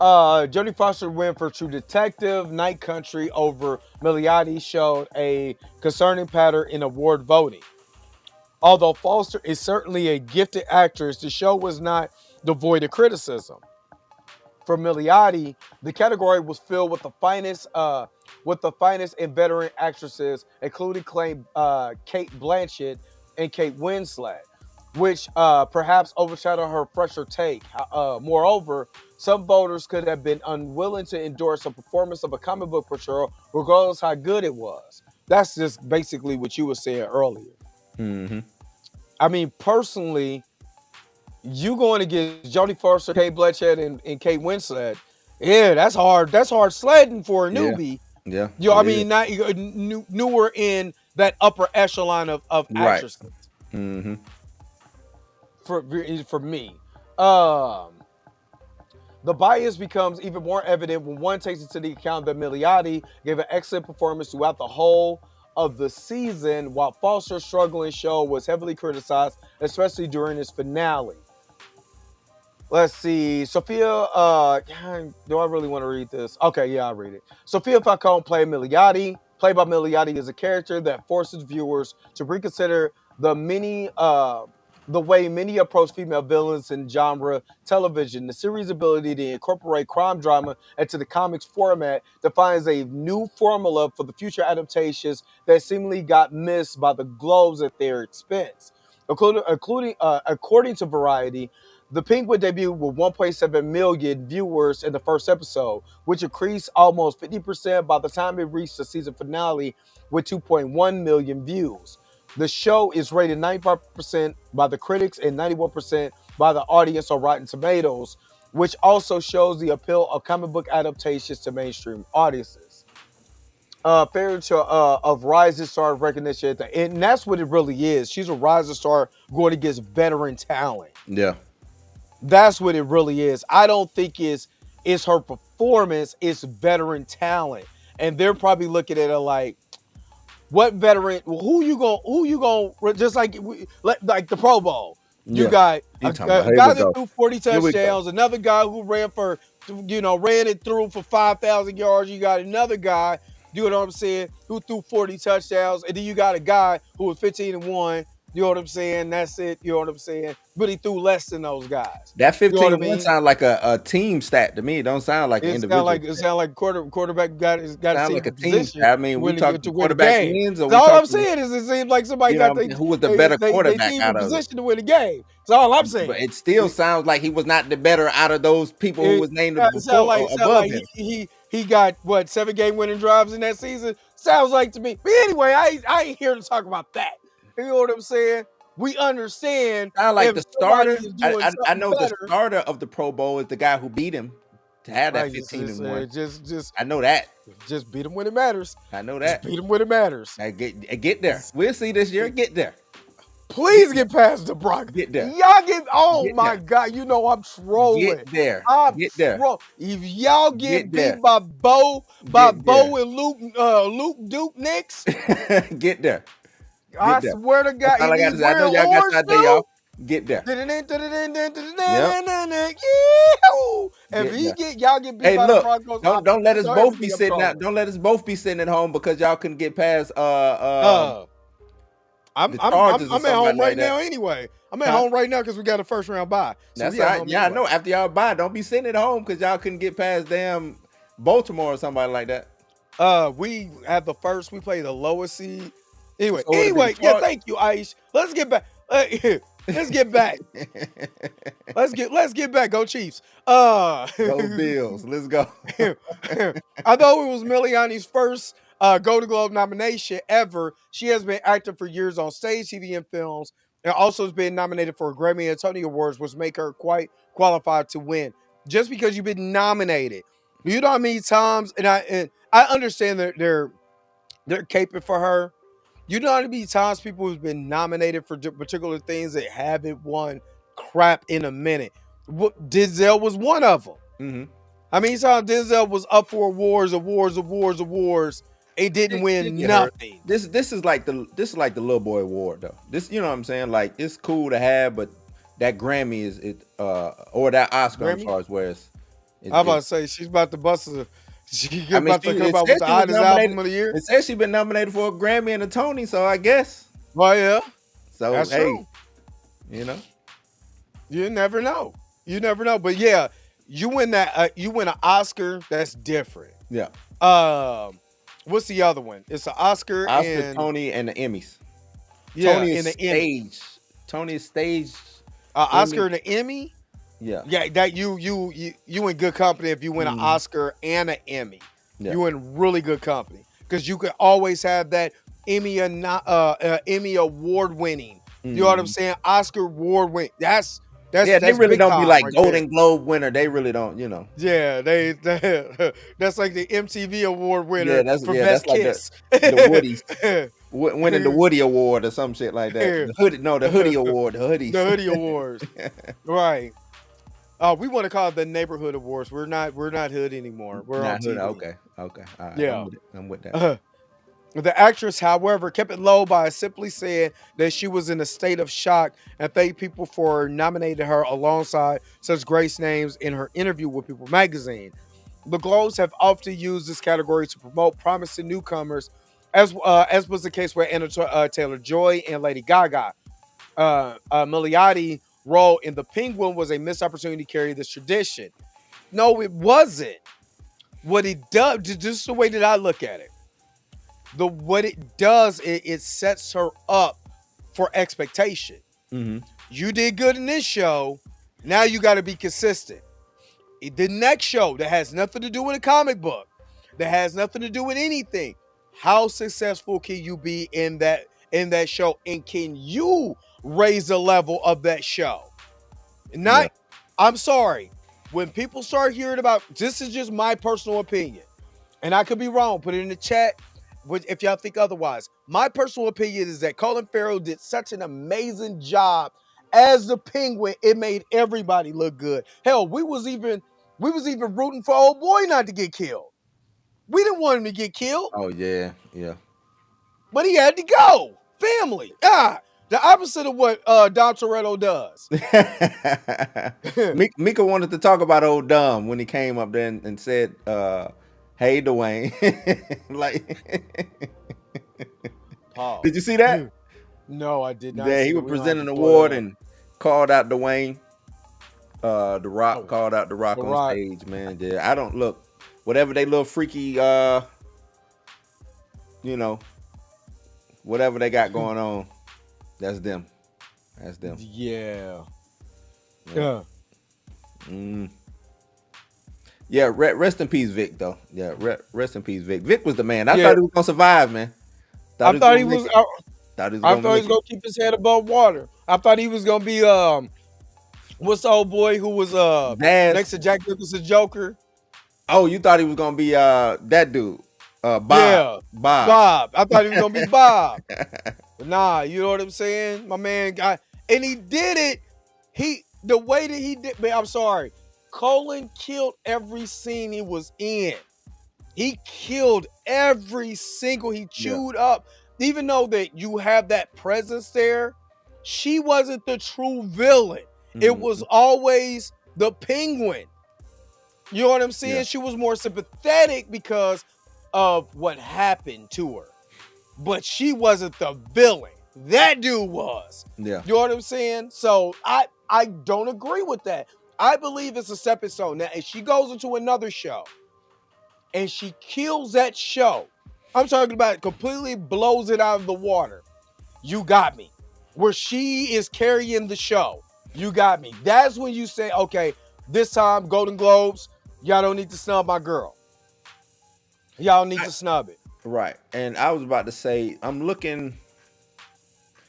Jodie Foster win for True Detective. Night Country over Milioti showed a concerning pattern in award voting. Although Foster is certainly a gifted actress, the show was not devoid of criticism. For Milioti, the category was filled with the finest and veteran actresses, including Kate Blanchett and Kate Winslet, which perhaps overshadowed her fresher take. Moreover, some voters could have been unwilling to endorse a performance of a comic book portrayal, regardless how good it was. That's just basically what you were saying earlier. Mm-hmm. I mean, personally, you going against Jodie Foster, Kate Blanchett, and Kate Winslet, yeah, that's hard. That's hard sledding for a newbie. Yeah. You know, I mean, not newer in that upper echelon of Right. actresses. Mm-hmm. For me, the bias becomes even more evident when one takes into the account that Milioti gave an excellent performance throughout the whole of the season, while Foster's struggling show was heavily criticized, especially during its finale. Let's see. Sophia, do I really want to read this? Okay, yeah, I'll read it. Sophia Falcone played by Milioti is a character that forces viewers to reconsider the way many approach female villains in genre television. The series' ability to incorporate crime drama into the comics format defines a new formula for the future adaptations that seemingly got missed by the Globes at their expense. According to Variety, the Penguin debuted with 1.7 million viewers in the first episode, which increased almost 50% by the time it reached the season finale with 2.1 million views. The show is rated 95% by the critics and 91% by the audience on Rotten Tomatoes, which also shows the appeal of comic book adaptations to mainstream audiences. Fair of rising star recognition, and that's what it really is. She's a rising star going against veteran talent. Yeah. That's what it really is. I don't think it's her performance, it's veteran talent. And they're probably looking at it like, what veteran, who you going just like the Pro Bowl. You got a guy that threw 40 touchdowns, another guy who ran it through for 5,000 yards. You got another guy, you know what I'm saying, who threw 40 touchdowns, and then you got a guy who was 15-1. You know what I'm saying? That's it. You know what I'm saying? But he threw less than those guys. That 15-1 sounds like a team stat to me. It don't sound like an individual. It sound like quarterback got a team stat. I mean, we talking quarterback wins. All I'm saying is it seems like somebody got who was the better quarterback out of position to win the game. That's all I'm saying. But it still sounds like he was not the better out of those people who was named above him. He got 7-game winning drives in that season. Sounds like to me. But anyway, I ain't here to talk about that. You know what I'm saying? we understand I like if the somebody starter. is doing I something know the better. starter of the Pro Bowl is the guy who beat him to have that Right, 15-1. just I know that. just beat them when it matters. I know Just that. beat them when it matters. I get there. We'll see this year. Get there. Please get past the Broncos. Get there. Y'all get, oh Get my there. God, you know I'm Get trolling. there. I'm Get there. trolling. If y'all Get get there. beat by Get there. Bo and Luke Duke Knicks, Get there. I Get there. swear to That's God, all and I got he's to say. I know wearing y'all got orange y'all day too. off. Get there. Yep. If Get there. y'all get beat Hey, by the look. Broncos, Don't let us don't ever both be think I'm sitting out. trolling. Don't let us both be sitting at home because y'all couldn't get past Uh, the Chargers or I'm at home somebody right like that. now anyway. I'm at Huh? home right now because we got a first round bye. So That's we all at right. home Yeah, I anyway. know. After y'all buy, don't be sitting at home because y'all couldn't get past damn Baltimore or somebody like that. We had the first. We played the lowest seed. Anyway, So would it be the yeah. Chargers? Thank you, Aish. Let's get back. Let's get back. Let's get back. Go Chiefs. Go Bills. Let's go. Although it was Miliani's first Golden Globe nomination ever, she has been active for years on stage, TV, and films, and also has been nominated for Grammy and Tony Awards, which make her quite qualified to win. Just because you've been nominated, you know how many times, and I understand that they're caping for her. You know how many times people who've been nominated for particular things that haven't won crap in a minute. Denzel was one of them. Mm-hmm. I mean, how Denzel was up for awards, and didn't She'll win get her. nothing. This is like the little boy award though. This, you know what I'm saying? Like, it's cool to have, but that Grammy is or that Oscar, I'm Grammy? sorry, is where I'm about to say she's about to bust a. She's I mean, about to come it out said with the she was hottest nominated. album of the year. It says she's been nominated for a Grammy and a Tony, so I guess. Well, yeah, So that's hey, true. you know, You never know. You never know. But yeah, you win that. You win an Oscar. That's different. yeah. What's the other one? It's an Oscar, Oscar, and Tony, and the Emmys. yeah, Tony and is the Emmy. stage. Tony is stage. Oscar Emmy. and the Emmy. Yeah. Yeah, that you in good company if you win an Oscar and an Emmy. Yeah. You in really good company because you could always have that Emmy Emmy award winning. You know what I'm saying? Oscar award winning. That's Yeah, they really big don't be time like right Golden there. Globe winner. They really don't, you know. Yeah, they that's like the MTV award winner Yeah, that's for Best like Kiss. the Woodies winning the Woody Award or some shit like that. The Hoodie Award, the hoodies. The Hoodie Awards, right? We want to call it the Neighborhood Awards. We're not hood anymore. We're on TV. Okay, all right. Yeah. I'm with that. The actress, however, kept it low by simply saying that she was in a state of shock and thanked people for nominating her alongside such great names in her interview with People magazine. The Globes have often used this category to promote promising newcomers, as was the case with Anna Taylor-Joy and Lady Gaga. Miliotti's role in The Penguin was a missed opportunity to carry this tradition. No, it wasn't. What it does, just the way that I look at it, what it does, it sets her up for expectation. Mm-hmm. You did good in this show. Now you got to be consistent. The next show that has nothing to do with a comic book, that has nothing to do with anything. How successful can you be in that show, and can you raise the level of that show? Not, yeah. I'm sorry. When people start hearing about, this is just my personal opinion, and I could be wrong. Put it in the chat if y'all think otherwise. My personal opinion is that Colin Farrell did such an amazing job as the Penguin. It made everybody look good. Hell, we was even rooting for old boy not to get killed. We didn't want him to get killed. Oh yeah. But he had to go. Family. The opposite of what Dom Toretto does. Mika wanted to talk about old Dom when he came up there and said, "Hey, Dwayne." Like, Paul. Did you see that? No, I did not. Yeah, he was presenting an award and called out Dwayne. The Rock called out The Rock on stage, man. Yeah, I don't look. Whatever they little freaky, whatever they got going on, that's them. That's them. Yeah. Yeah, rest in peace, Vic, though. Yeah, rest in peace, Vic. Vic was the man. I thought he was going to survive, man. I thought he was. Thought he was I gonna thought he was make it. gonna keep his head above water. I thought he was gonna be what's the old boy who was Daz. next to Jack Nicholson's Joker? Oh, you thought he was gonna be that dude, Bob. Yeah, Bob. Bob. I thought he was gonna be Bob. But nah, you know what I'm saying? My man got, and he did it. The way that he did, man, I'm sorry. Colin killed every scene he was in. He killed every single, he Yeah. chewed up. Even though that you have that presence there, she wasn't the true villain. It was Mhm. always the Penguin. You know what I'm Yeah. saying? She was more sympathetic because of what happened to her. But she wasn't the villain. That dude was. Yeah. You know what I'm saying? So I don't agree with that. I believe it's a stepping stone. Now, if she goes into another show and she kills that show, I'm talking about completely blows it out of the water. You got me. Where she is carrying the show, you got me. That's when you say, okay, this time Golden Globes, y'all don't need to snub my girl. Y'all need to snub it. Right. And I was about to say, I'm looking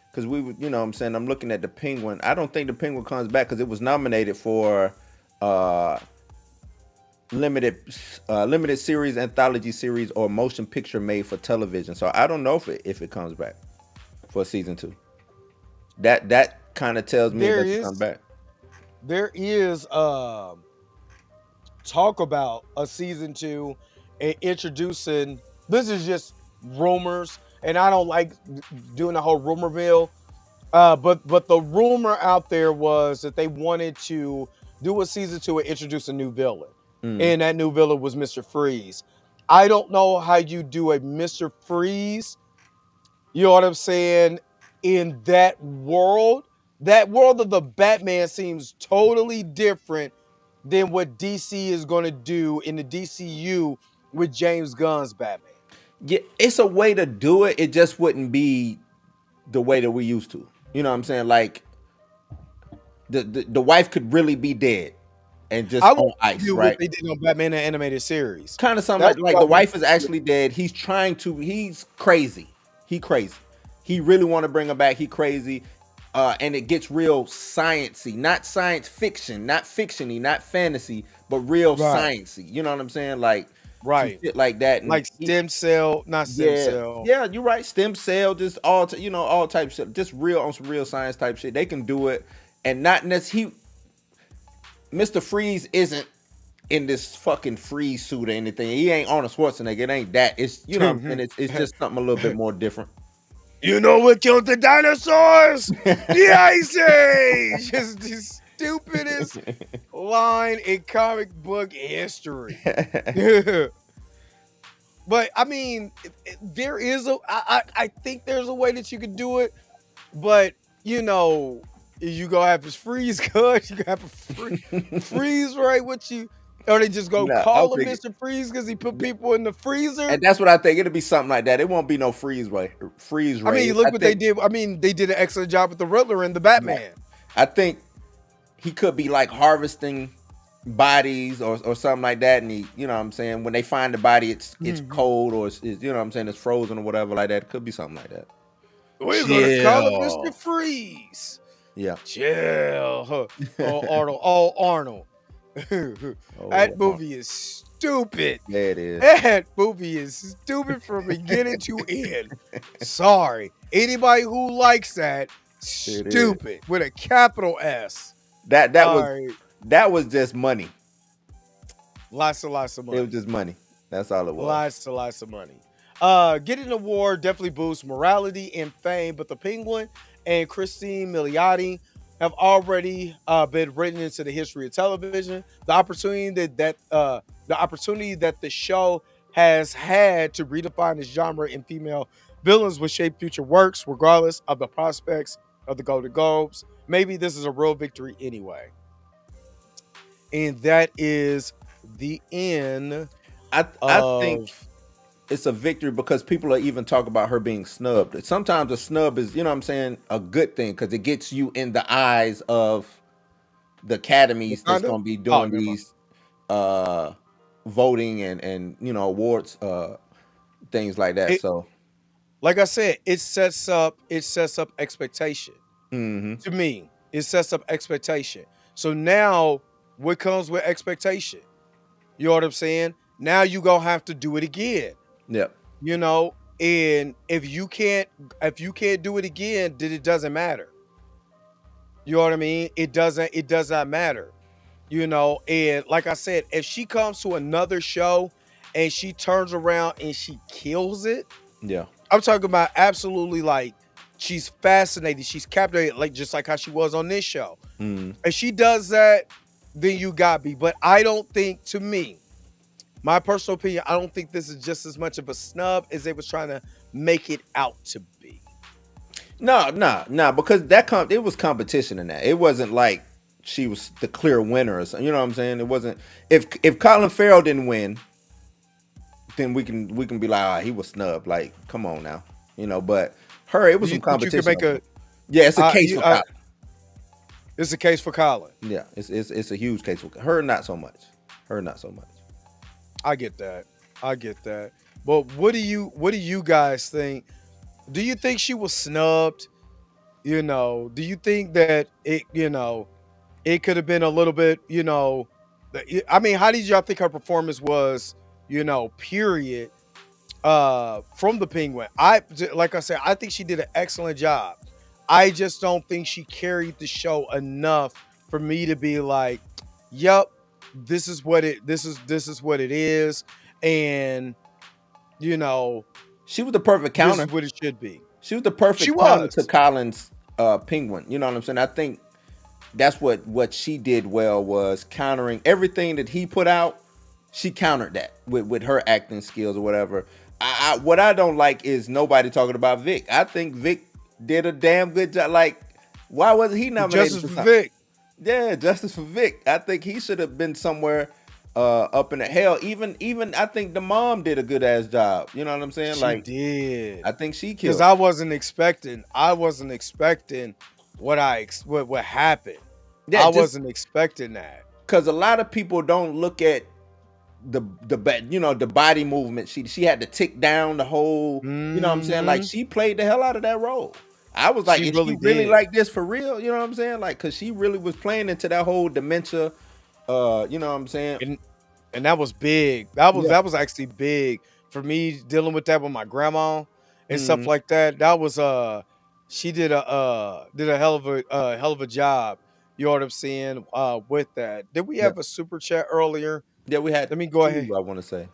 because we would, you know what I'm saying, I'm looking at the Penguin. I don't think the Penguin comes back because it was nominated for uh limited limited series, anthology series, or motion picture made for television. So I don't know if it comes back for season 2. That kind of tells me it There doesn't come is back. there is talk about a season 2 and introducing, this is just rumors, and I don't like doing the whole rumor mill. But the rumor out there was that they wanted to do a season 2 and introduce a new villain. Mm. And that new villain was Mr. Freeze. I don't know how you do a Mr. Freeze, you know what I'm saying, in that world. That world of the Batman seems totally different than what DC is going to do in the DCU with James Gunn's Batman. Yeah, it's a way to do it. It just wouldn't be the way that we used to. You know what I'm saying? Like the wife could really be dead and just I want on to ice, do what right? they did on Batman the Animated Series. Kind of something That's like what I the want wife is to do. actually dead. He's crazy. He crazy. He really want to bring her back. He crazy. And it gets real sciencey, not science fiction, not fictiony, not fantasy, but real Right, sciencey. You know what I'm saying? Like some right. shit like that. And Like stem cell, not stem yeah, cell. yeah, you're right. Stem cell, just all type shit, just real on some real science type shit. They can do it, and not necessarily. Mr. Freeze isn't in this fucking freeze suit or anything. He ain't Arnold Schwarzenegger. It ain't that. It's you know what I'm saying. It's just something a little bit more different. You know what killed the dinosaurs? The Ice Age! Just the stupidest line in comic book history. But I mean, there is I think there's a way that you could do it, but you know, you gonna have his freeze cut, you gonna have a freeze right with you, or they just go Nah, I'm call him thinking, Mr. Freeze because he put people in the freezer. and that's what I think. It'll be something like that. It won't be no freeze I mean, raid. look I what they think did. I mean, they did an excellent job with the Riddler and the right. Batman. I think he could be like harvesting bodies or something like that, and he, you know what I'm saying, when they find the body, it's Mhm. cold or it's you know what I'm saying, it's frozen or whatever like that. It could be something like that. We're gonna call him Mr. Chill. Freeze. Yeah. Chill. Huh. Oh, Arnold. Oh, Arnold. Oh, That movie is stupid. yeah, it is. That movie is stupid from beginning to end. Sorry. Anybody who likes that, It is. stupid with a capital S. That that All was right. that was just money. Lots of It was money. just money. That's all it was. Lots of money. Getting an award definitely boosts morality and fame, but the Penguin and Christine Milioti have already been written into the history of television. The opportunity that the show has had to redefine its genre in female villains will shape future works, regardless of the prospects of the Golden Globes. Maybe this is a real victory anyway. And that is the end I think of. it's a victory because people are even talking about her being snubbed. Sometimes a snub is, you know what I'm saying, a good thing because it gets you in the eyes of the academies that's Wakanda? gonna be Oh, doing never mind. these voting and awards things like that. It, So like I said, it sets up expectation. Mm-hmm. To me, it sets up expectation. So now what comes with expectation? You know what I'm saying? Now you gonna have to do it again. Yep. You know, and if you can't do it again, then it doesn't matter. You know what I mean? It does not matter. And like I said, if she comes to another show and she turns around and she kills it, Yeah. I'm talking about absolutely, like, she's fascinated, she's captivated, like just like how she was on this show. Mm. If she does that, then you got me. But I don't think, to me, my personal opinion, I don't think this is just as much of a snub as they was trying to make it out to be. No, no, no, because it was competition in that. It wasn't like she was the clear winner or something. You know what I'm saying? It wasn't. If Colin Farrell didn't win, then we can be like, ah, he was snubbed. Like, come on now, But her, it Do was you some think you could competition. make a? Yeah, it's a case You, for Colin. it's a case for Colin. Yeah, it's a huge case for her. Not so much. Her, not so much. I get that. I get that. But what do you guys think? Do you think she was snubbed? Do you think that it could have been a little bit, I mean, how did y'all think her performance was, period, from the Penguin? Like I said, I think she did an excellent job. I just don't think she carried the show enough for me to be like, "Yep, this is what it is," and you know, She was the perfect this counter. is what it should be. She was the She perfect counter to was. Colin's Penguin. You know what I'm saying? I think that's what she did well, was countering everything that he put out. She countered that with her acting skills or whatever. What I don't like is nobody talking about Vic. I think Vic did a damn good job. Like, why wasn't he nominated Justice for for something? Vic. Yeah, justice for Vic. I think he should have been somewhere up in the hell. Even I think the mom did a good ass job. You know what I'm saying? She Like, did. I think she Because killed I it. wasn't expecting. I wasn't expecting what happened. Yeah, I just wasn't expecting that. because a lot of people don't look at the body movement. She had to tick down the whole. You know what I'm saying? Like, Hmm. she played the hell out of that role. I was like, She is she really really did. like this for real? You know what I'm saying? Like, cause she really was playing into that whole dementia. You know what I'm saying? And that was big. That was Yeah. that was actually big for me, dealing with that with my grandma and stuff Mhm. like that. That was she did a hell of a job. You know what I'm saying? With that. Did we Yeah. have a super chat earlier? Yeah, we had Let me go ahead. two, I want to say.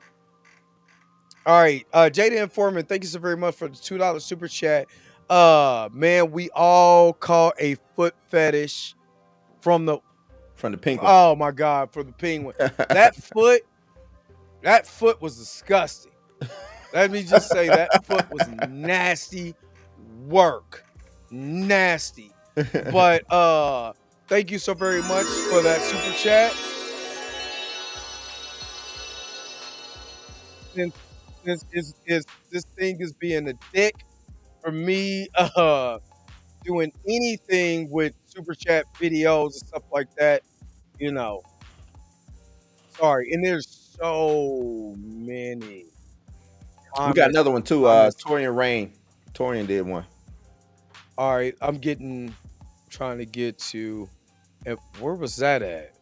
All right. Jada Informant, thank you so very much for the $2 super chat. Man, we all call a foot fetish from the From the penguin. oh my god, for the Penguin. That foot, that foot was disgusting. Let me just say that foot was nasty work. Nasty. But thank you so very much for that super chat. Since this thing is being a dick for me, doing anything with super chat videos and stuff like that, you know. Sorry. And there's so many We got comments. another one too. Comments. Torian Rain. Torian did one. All right, trying to get to, where was that at?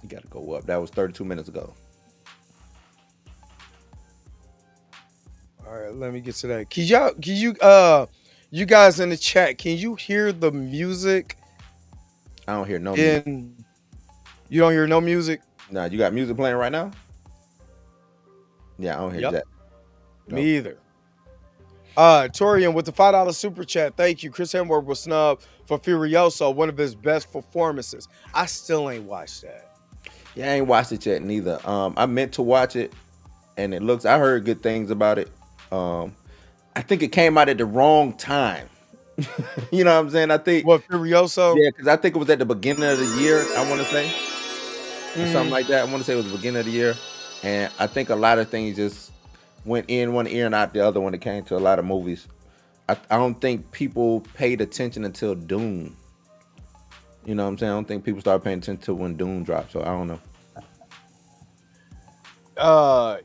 You got to go up. That was 32 minutes ago. All right, let me get to that. You guys in the chat, can you hear the music I don't hear no music. in, you don't hear no music? Nah, you got music playing right now? Yeah, I don't hear Yep. that. Me Nope. either. Torian with the $5 super chat. Thank you. Chris Hemsworth was snubbed for Furioso, one of his best performances. I still ain't watched that. Yeah, I ain't watched it yet neither. I meant to watch it, and I heard good things about it. I think it came out at the wrong time. You know what I'm saying? I think, What, Furioso? yeah, because I think it was at the beginning of the year, I want to say, or something Mhm. like that. I want to say it was the beginning of the year. And I think a lot of things just went in one ear and out the other when it came to a lot of movies. I don't think people paid attention until Doom. You know what I'm saying? I don't think people started paying attention to when Doom dropped. So I don't know.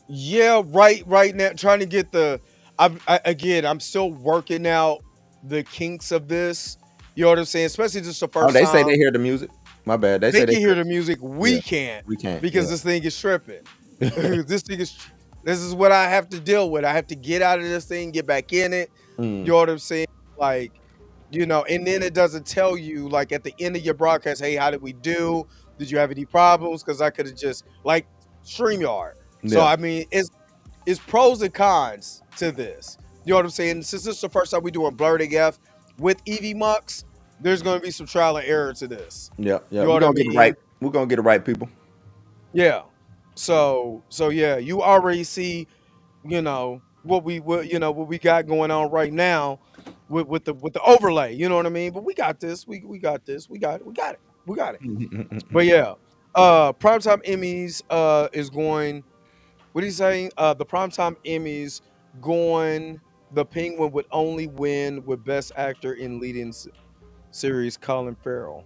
Yeah, right now, trying to get the, I'm still working out the kinks of this. You know what I'm saying? Especially just the Oh, first they say they time. hear the music. My bad. They They say they can hear hear. the music, Yeah, we can't we can't. because Yeah. this thing is tripping. this thing is this is what I have to deal with. I have to get out of this thing, get back in it. Mm. You know what I'm saying? Like, and then it doesn't tell you like at the end of your broadcast, hey, how did we do? Did you have any problems? Because I could have just like StreamYard. So Yeah. I mean, it's pros and cons to this. You know what I'm saying? Since this is the first time we doing Blurred AF with EV Mux, there's gonna be some trial and error to this. Yeah. Yeah. You know We're what I gonna get it right. mean? We're gonna get it right, people. Yeah. So yeah, you already see, what we got going on right now with the overlay. You know what I mean? But we got this. We got this. We got it. We got it. We got it. But yeah, primetime Emmys is going. What are you saying? The primetime Emmys going. The Penguin would only win with Best Actor in Leading Series. Colin Farrell.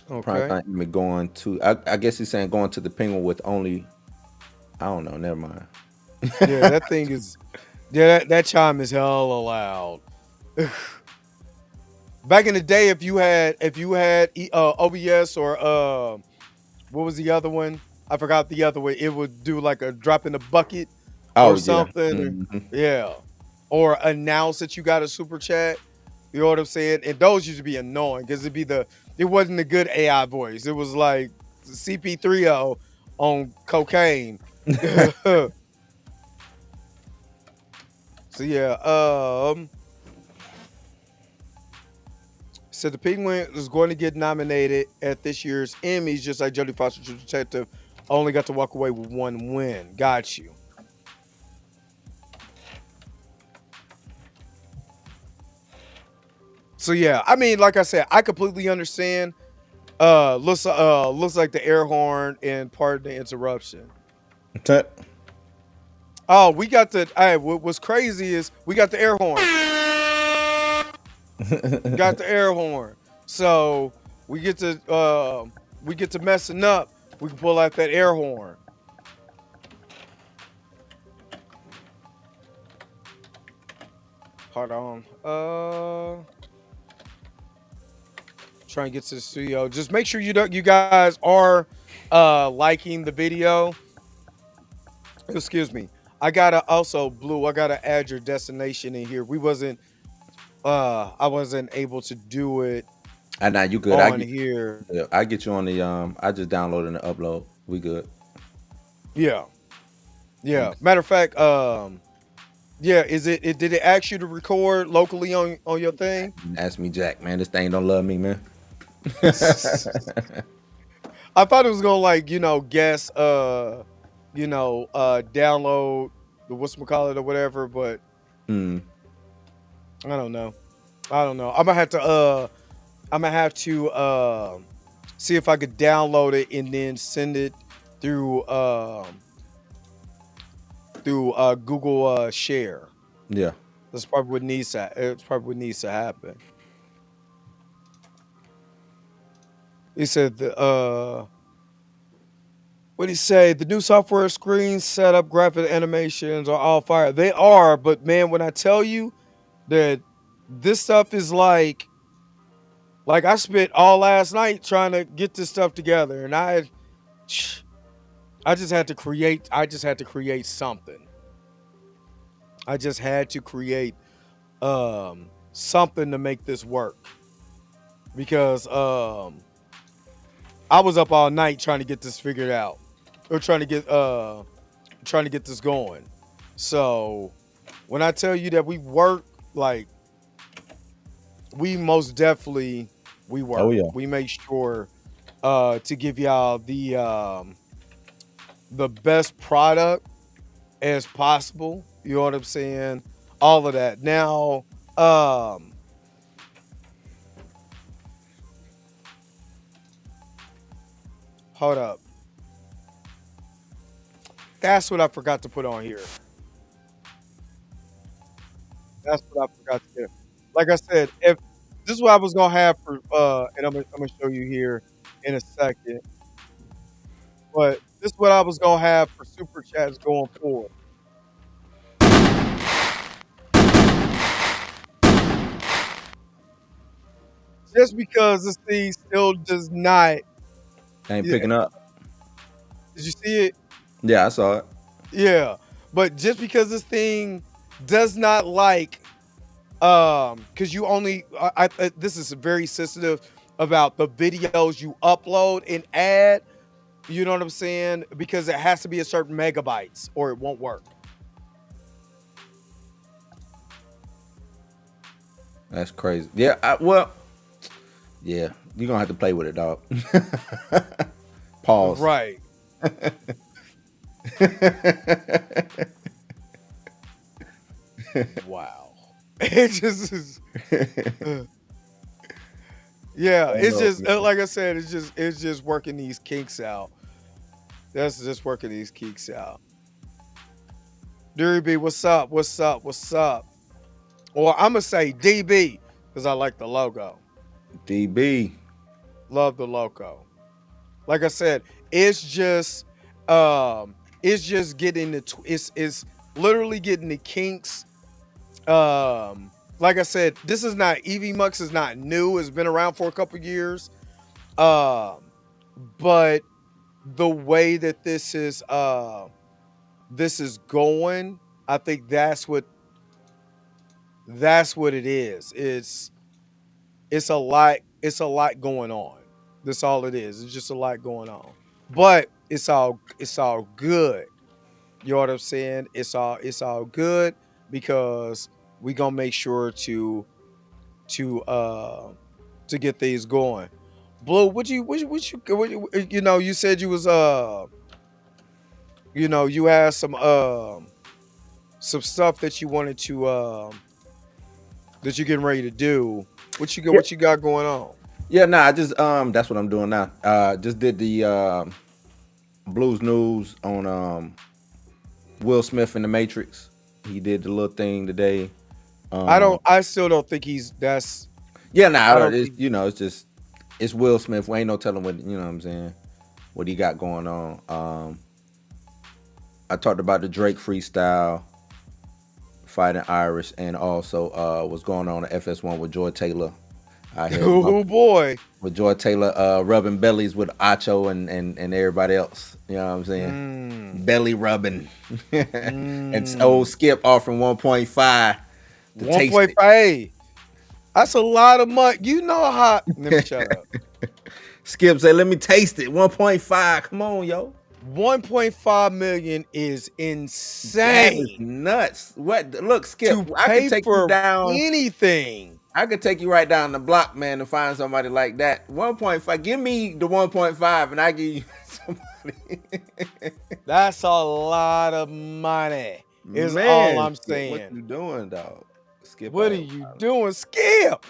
Prime Okay. time me going to. I guess he's saying going to the Penguin with only. I don't know. Never mind. Yeah, that thing is. Yeah, that chime is hella loud. Back in the day, if you had OBS or what was the other one? I forgot the other one. It would do like a drop in the bucket or Oh yeah. something. Hmm. Yeah, or announce that you got a super chat. You know what I'm saying? And those used to be annoying because it wasn't a good AI voice. It was like CP30 on cocaine. So yeah, so the Penguin is going to get nominated at this year's Emmys, just like Jodie Foster True Detective only got to walk away with one win. Got you. So yeah, I mean, like I said, I completely understand. Looks like the air horn and pardon the interruption. Oh, we got the. Hey, what's crazy is we got the air horn. Got the air horn. So we get to messing up. We can pull out that air horn. Hold on. Trying to get to the studio. Just make sure you guys are liking the video. Excuse me. I gotta also Blue. I gotta add your destination in here. I wasn't able to do it And now you good. on here. I get you on the I just downloaded and upload. We good. Yeah. Yeah. Matter of fact, yeah, did it ask you to record locally on your thing? Ask me, Jack. Man, this thing don't love me, man. I thought it was gonna guess download the whatchamacallit or whatever, but Hmm. I don't know. I don't know. I'm gonna have to see if I could download it and then send it through Google Share. Yeah. That's probably what needs to. It's probably what needs to happen. He said what did he say? The new software screen setup, graphic animations are all fire. They are, but man, when I tell you that this stuff is like I spent all last night trying to get this stuff together, and I just had to create. I just had to create something. I just had to create something to make this work because I was up all night trying to get this figured out or trying to get this going. So when I tell you that we work, like we most definitely we Oh work. yeah. We make sure to give y'all the best product as possible. You know what I'm saying? All of that. Now, hold up. That's what I forgot to put on here. That's what I forgot to do. Like I said, if this is what I was gonna have for and I'm gonna show you here in a second. But This is what I was gonna have for super chats going forward. Just because this thing still does not. Ain't Yeah, picking up. did you see it? Yeah, I saw it. Yeah, but just because this thing does not like, because you only, this is very sensitive about the videos you upload and add. You know what I'm saying? Because it has to be a certain megabytes or it won't work. That's crazy. Yeah, well, yeah, you're gonna have to play with it, dog. Pause. Right. Wow. It just is. Yeah, it's just like I said, it's just working these kinks out. That's just working these kinks out. Dury B, what's up? What's up? What's up? Or I'm gonna say DB because I like the logo. DB. Love the logo. Like I said, it's just getting it's literally getting the kinks. Like I said, this is not EV Mux is not new. It's been around for a couple years. But the way that this is going, I think that's what it is. It's a lot going on. That's all it is. It's just a lot going on. But it's all good. You know what I'm saying? It's all good because we gonna make sure to get these going. Blue, you said you was you had some stuff that you wanted to that you're getting ready to do. What you got going on? Yeah, nah, I just that's what I'm doing now. Just did the Blues News on Will Smith in the Matrix. He did the little thing today. I still don't think that's. Yeah, nah, I don't it's, think. it's just it's Will Smith. We ain't no telling what what I'm saying, what he got going on. I talked about the Drake freestyle, fighting Irish, and also what's going on at FS1 with Joy Taylor. I had Oh boy. with Joy Taylor rubbing bellies with Acho and everybody else. You know what I'm saying? Belly rubbing. And old Skip offering 1.5 to taste it. 1.5. That's a lot of money. You know how. Let me shut up. Skip said, "Let me taste it." 1.5. Come on, yo. 1.5 million is That is insane nuts. What? Look, Skip, to I pay could take you for down. anything. I could take you right down the block, man, to find somebody like that. 1.5. Give me the 1.5 and I give you somebody. That's a lot of money. Is all Man, I'm Skip, what saying. you doing, dog? Skip What out are here you wilding. doing, Skip?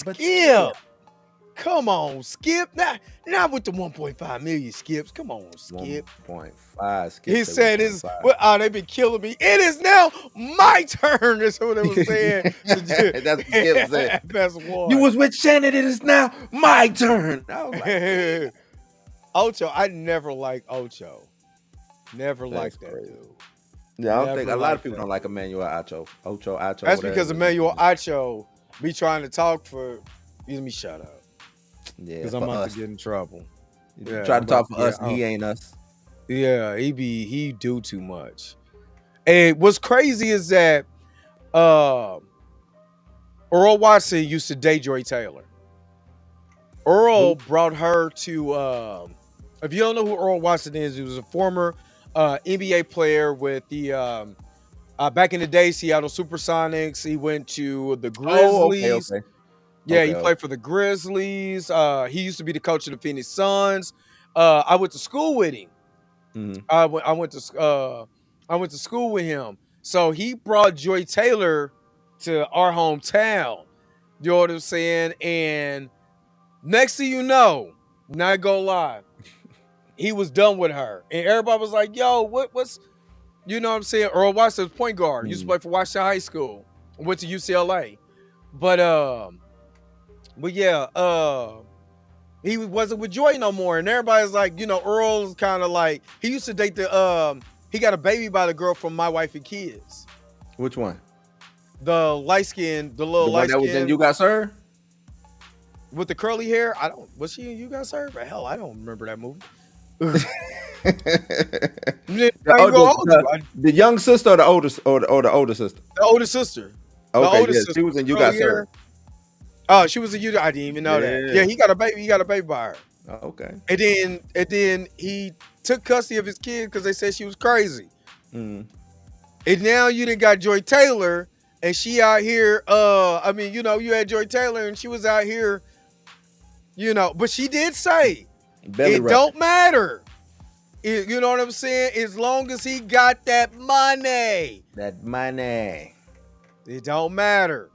But Skip. Come on, Skip. Not with the 1.5 million Skips. Come on, Skip. 1.5. Skip He said, "Is 1.5. they've been killing me. It is now my turn." That's what they was saying. That's what Skip said. That's You one. was with Shannon. It is now my turn. I was like, Ocho, I never liked Ocho. Never that's liked that crazy. dude. Yeah, I don't think Never a lot of liked people that don't like dude. Emmanuel Acho. Ocho, That's whatever. because Emmanuel Acho be trying to talk for. Let me shut up. Yeah, Because for I'm about us. to get in trouble. Yeah, Try I'm to talk about for us, and oh, he ain't us. yeah, he do too much. And what's crazy is that uh, Earl Watson used to date Joy Taylor. Earl Who? brought her to. If you don't know who Earl Watson is, he was a former NBA player with the back in the day Seattle Supersonics. He went to the Oh, okay, Grizzlies. okay. Yeah, he Okay. played for the Grizzlies. He used to be the coach of the Phoenix Suns. I went to school with him. Mm-hmm. I went to school with him. So he brought Joy Taylor to our hometown. You know what I'm saying? And next thing you know, not gonna lie, he was done with her. And everybody was like, yo, what's you know what I'm saying? Earl Watson's point guard. Used to play for Washington High School. Went to UCLA. But yeah, he wasn't with Joy no more, and everybody's like, Earl's kind of like he used to date he got a baby by the girl from My Wife and Kids. Which one? The light skin, the little The one light that was in skin You Got Served? with the curly hair. Was she in You Got Served? Hell, I don't remember that movie. The young sister or the older sister? The older sister. Okay, yeah, she was in You Got Served. Oh, she was in You. I didn't even know that. Yeah, he got a baby. He got a baby by her. Okay. And then he took custody of his kid because they said she was crazy. Mm. And now you done got Joy Taylor, and she out here. You had Joy Taylor, and she was out here. But she did say don't matter. You know what I'm saying? As long as he got that money. That money. It don't matter.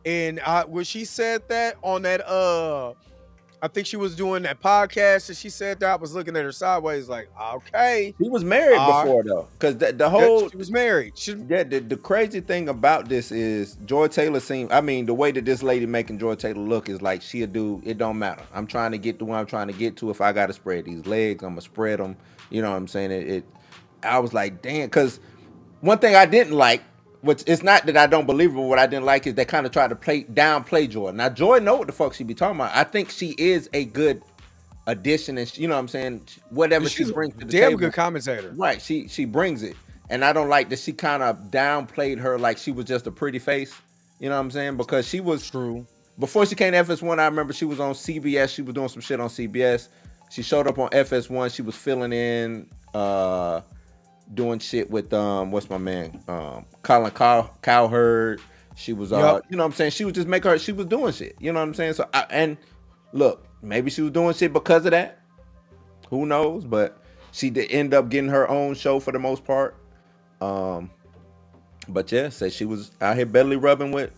And when she said that on that, I think she was doing that podcast, and she said that, I was looking at her sideways like, okay. She was married before, though. Because the whole... She was married. The crazy thing about this is Joy Taylor the way that this lady making Joy Taylor look is like she'll do, it don't matter. I'm trying to get to where I'm trying to get to. If I got to spread these legs, I'm going to spread them. You know what I'm saying? I was like, damn, because one thing I didn't like, which it's not that I don't believe her, but what I didn't like is they kind of tried to downplay Joy. Now, Joy know what the fuck she be talking about. I think she is a good addition, and you know what I'm saying? Whatever she brings to the table. Damn good commentator. Right, she brings it. And I don't like that she kind of downplayed her like she was just a pretty face. You know what I'm saying? Because she was... True. Before she came to FS1, I remember she was on CBS. She was doing some shit on CBS. She showed up on FS1. She was filling in... doing shit with what's my man Colin Cowherd. She was you know what I'm saying, she was just she was doing shit, you know what I'm saying? So and look, maybe she was doing shit because of that, who knows, but she did end up getting her own show for the most part. But yeah, say she was out here belly rubbing with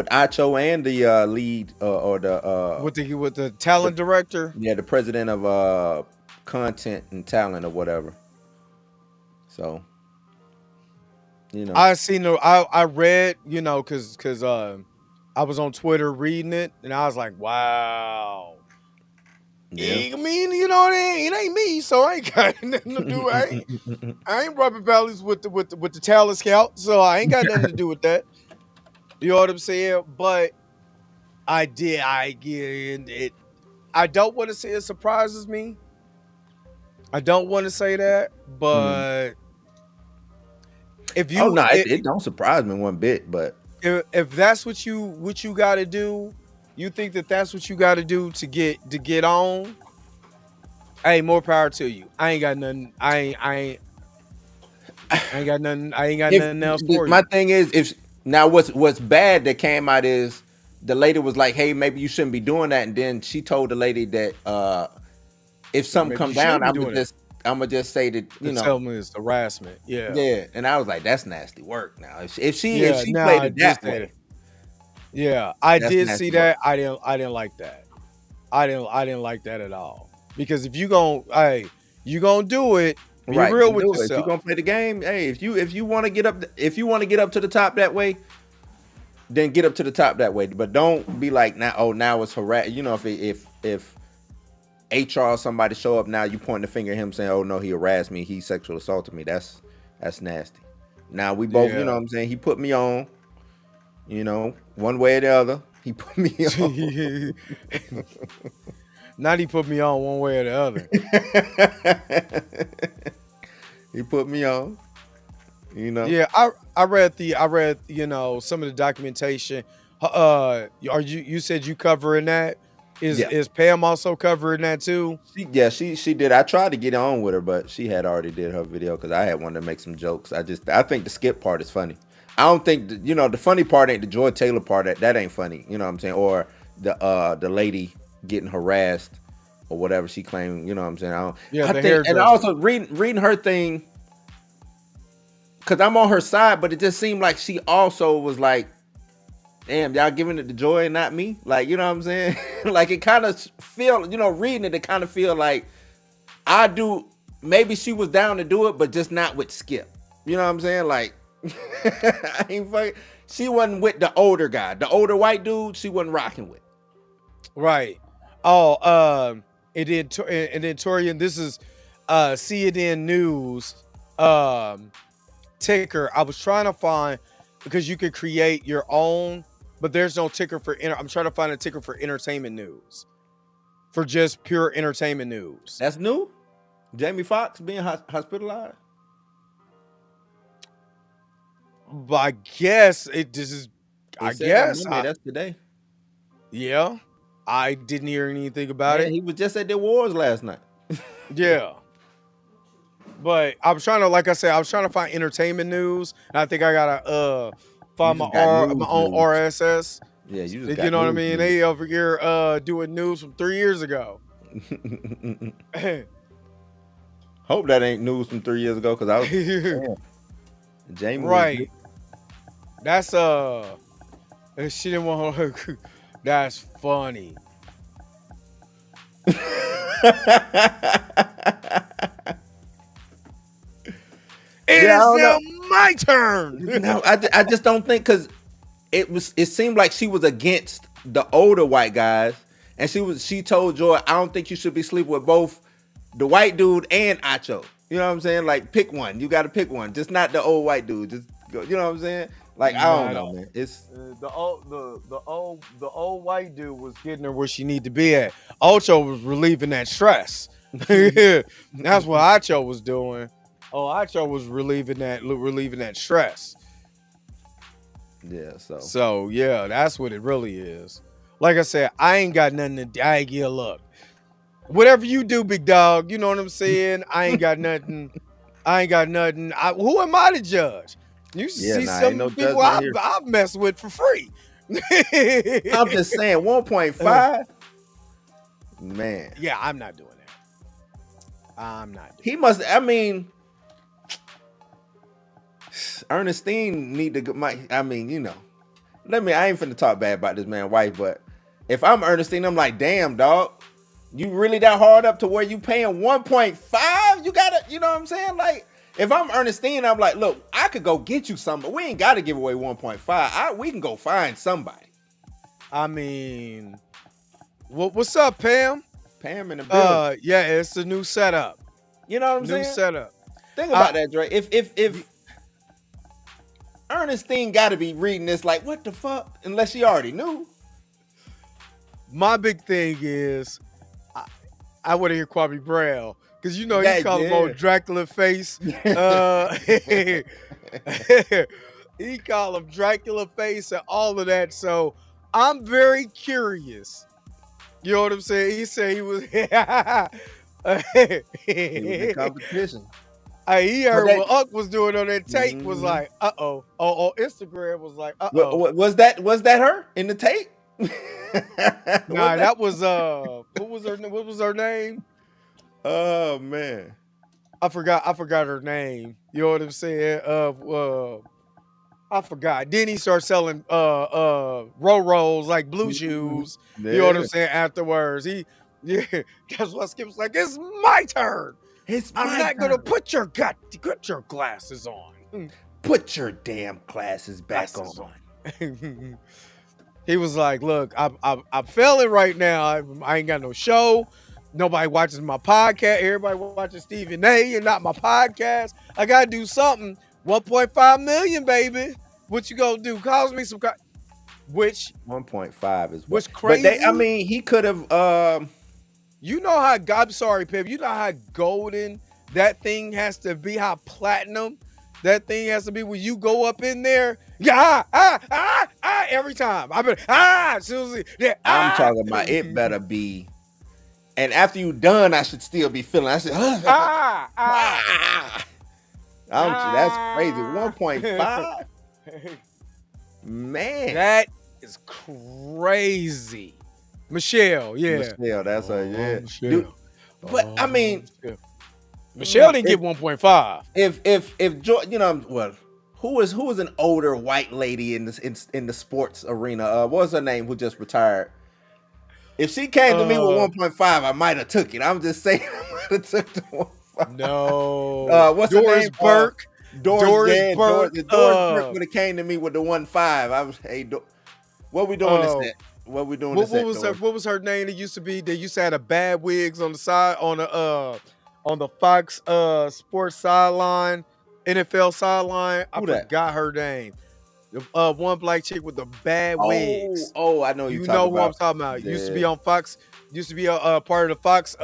Acho and the lead or the with the talent director, the president of content and talent or whatever. So, I seen I read, because I was on Twitter reading it, and I was like, wow. Yeah. I mean, it ain't me, so I ain't got nothing to do. I ain't rubbing bellies with the talent scout, so I ain't got nothing to do with that. You know what I'm saying? But I get it. I don't want to say it surprises me. I don't want to say that, but if you, it don't surprise me one bit. But if that's what you got to do, you think that's what you got to do to get on. Hey, more power to you. I ain't got nothing. I ain't got nothing. I ain't got nothing else for you. My thing is, what's bad that came out is the lady was like, "Hey, maybe you shouldn't be doing that," and then she told the lady that if something come down, I'm gonna just say that tell me it's harassment. Yeah. Yeah. And I was like, that's nasty work. Now if she played it that way. Yeah, I did see that. I didn't like that. I didn't like that at all. Because if you gonna do it, be real with yourself. If you gonna play the game, hey, if you want to get up to the top that way, then get up to the top that way. But don't be like now it's harass. If HR or somebody show up now, you point the finger at him saying, "Oh no, he harassed me, he sexual assaulted me." That's nasty. Now we both, you know what I'm saying, he put me on, one way or the other. He put me on. Not he put me on one way or the other. He put me on. Yeah, I read some of the documentation. You said you covering that? Is Pam also covering that too? She did. I tried to get on with her, but she had already did her video because I had wanted to make some jokes. I think the skip part is funny. I don't think the funny part ain't the Joy Taylor part. That ain't funny. You know what I'm saying? Or the lady getting harassed or whatever she claimed. You know what I'm saying? And also reading her thing, because I'm on her side, but it just seemed like she also was like, damn, y'all giving it to Joy and not me? Like, you know what I'm saying? Like, it kind of feel, reading it kind of feel like I do. Maybe she was down to do it, but just not with Skip. You know what I'm saying? Like, I ain't fucking. She wasn't with the older guy. The older white dude, she wasn't rocking with. Right. Oh, and then Torian, this is CNN News um ticker. I was trying to find because you could create your own, but there's no ticker for I'm trying to find a ticker for entertainment news. For just pure entertainment news. That's new. Jamie Foxx being hospitalized. But I guess it this is They I said on guess Monday. That's today. yeah. I didn't hear anything about Man, it. he was just at the awards last night. Yeah. But I'm trying to, like I said, I was trying to find entertainment news. And I think I gotta find You just got news my own news. RSS. Yeah, you just got You know what I news mean? news. They over here doing news from 3 years ago. Hope that ain't news from 3 years ago, because I was Jamie right. That's she didn't want her. That's funny. It is now my turn. No, I just don't think, because it seemed like she was against the older white guys, and she told Joy, I don't think you should be sleeping with both the white dude and Acho. You know what I'm saying? Like, pick one. You got to pick one. Just not the old white dude. Just go. You know what I'm saying? Like, I don't know, man. It's the old white dude was getting her where she need to be at. Ocho was relieving that stress. That's what Acho was doing. Oh, Acho was relieving that stress. Yeah, so yeah, that's what it really is. Like I said, I ain't got nothing to. I get look. Whatever you do, big dog, you know what I'm saying? I ain't got nothing. Who am I to judge? You see some people I've messed with for free. I'm just saying, 1.5. Man. Yeah, I'm not doing that. He must. I mean, Ernestine need to. I mean, you know. I ain't finna talk bad about this man's wife, but if I'm Ernestine, I'm like, damn, dog. You really that hard up to where you paying 1.5? You gotta, you know what I'm saying? Like, if I'm Ernestine, I'm like, look, I could go get you some, but we ain't gotta give away 1.5. We can go find somebody. I mean, what's up, Pam? Pam in the building. Yeah, it's a new setup. You know what I'm saying? New setup. Think about that, Dre. If Ernestine got to be reading this like, what the fuck? Unless she already knew. My big thing is, I want to hear Kwame Brown, because you know he called him old Dracula face. He called him Dracula face and all of that. So I'm very curious. You know what I'm saying? He said he was. He was in competition. He heard what Uck was doing on that tape. Was like, oh, Instagram was like, Was that her in the tape? Nah, that was what was her name? Oh man, I forgot her name. You know what I'm saying? I forgot. Then he started selling rolls like blue shoes. Yeah. You know what I'm saying? Afterwards, that's why Skip was like, it's my turn. I'm not gonna put your glasses on. Put your damn glasses back on. He was like, look, I'm failing right now. I ain't got no show. Nobody watches my podcast. Everybody watches Stephen A. and not my podcast. I gotta do something. 1.5 million, baby. What you gonna do? Cause me some. Which 1.5 is what's crazy. But he could have. You know how? I'm sorry, Pip. You know how golden that thing has to be. How platinum that thing has to be when you go up in there. Yeah, every time. Susie. Yeah, I'm talking about it better be. And after you done, I should still be feeling. I said, that's crazy. 1.5. Man, that is crazy. Michelle, yeah. Michelle, that's her, yeah. Michelle. Dude, but I mean, Michelle didn't get 1.5. If you know, well, who was an older white lady in the sports arena? What was her name? Who just retired? If she came to me with 1.5, I might have took it. I'm just saying, I might have took the 1.5. No. What's Doris her name? Burke. Doris Burke. Doris Burke would have came to me with the 1.5. I was, hey, what we doing this at? What we doing this at, Norris? What was her name? It used to be they used to have the bad wigs on the side on the Fox sports sideline, NFL sideline. I Who that? forgot her name. One black chick with the bad wigs. Oh, I know You you know talking who about. I'm talking about. Used to be Yeah. on Fox. Used to be a part of the Fox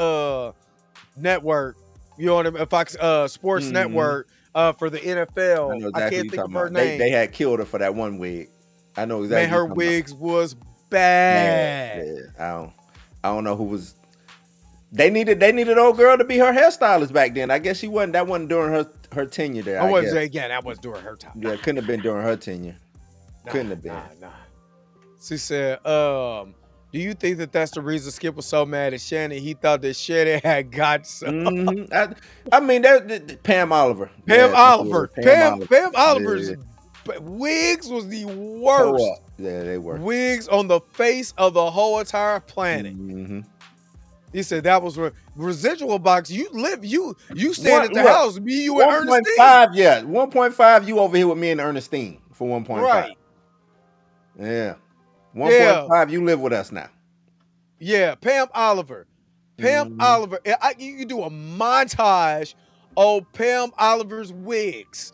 network. You know what I mean? Fox Sports Mhm. Network for the I NFL. know I exactly can't who you think of talking her about. name. They had killed her for that one wig. I know exactly. Man, her who you talking wigs was about. bad. Yeah. I don't know who was. They needed old girl to be her hairstylist back then. I guess that wasn't during her tenure there. I I was guess. again. That was during her time. Yeah, couldn't have been during her tenure. Couldn't have been. Nah. She said, do you think that that's the reason Skip was so mad at Shannon? He thought that Shannon had got some. I mean, that Pam Oliver. Pam Yeah, Oliver. Pam Oliver's Yeah. wigs was the Toe worst. up. Yeah, they were. Wigs on the face of the whole entire planet. Mm-hmm. He said that was residual box. You stand at the house, me, you, and Ernestine. 1.5, yeah. 1.5, you over here with me and Ernestine for 1.5. Right. Yeah. 1.5, you live with us now. Yeah, Pam Oliver. Oliver. You can do a montage of Pam Oliver's wigs.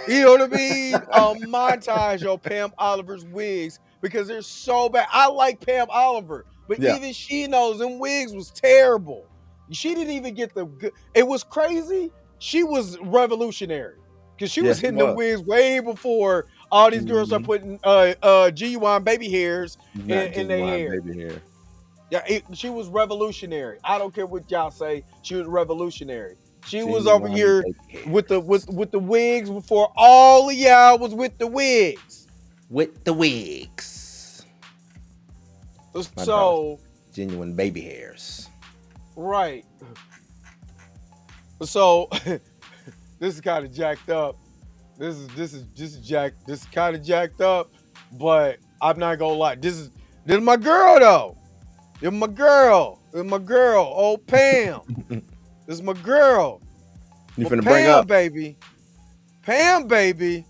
You know what I mean? A montage of Pam Oliver's wigs because they're so bad. I like Pam Oliver, but even she knows them wigs was terrible. She didn't even get the good. It was crazy. She was revolutionary because she was hitting the wigs way before all these girls are putting genuine baby hairs in their hair. Baby hair. Yeah, she was revolutionary. I don't care what y'all say. She was revolutionary. She was over here with the wigs before all of y'all was with the wigs. With the wigs. So genuine baby hairs. Right. So this is kind of jacked up. This is kind of jacked up, but I'm not gonna lie. This is my girl though. This is my girl. Old Pam. This is my girl. You finna bring up, baby. Pam, baby.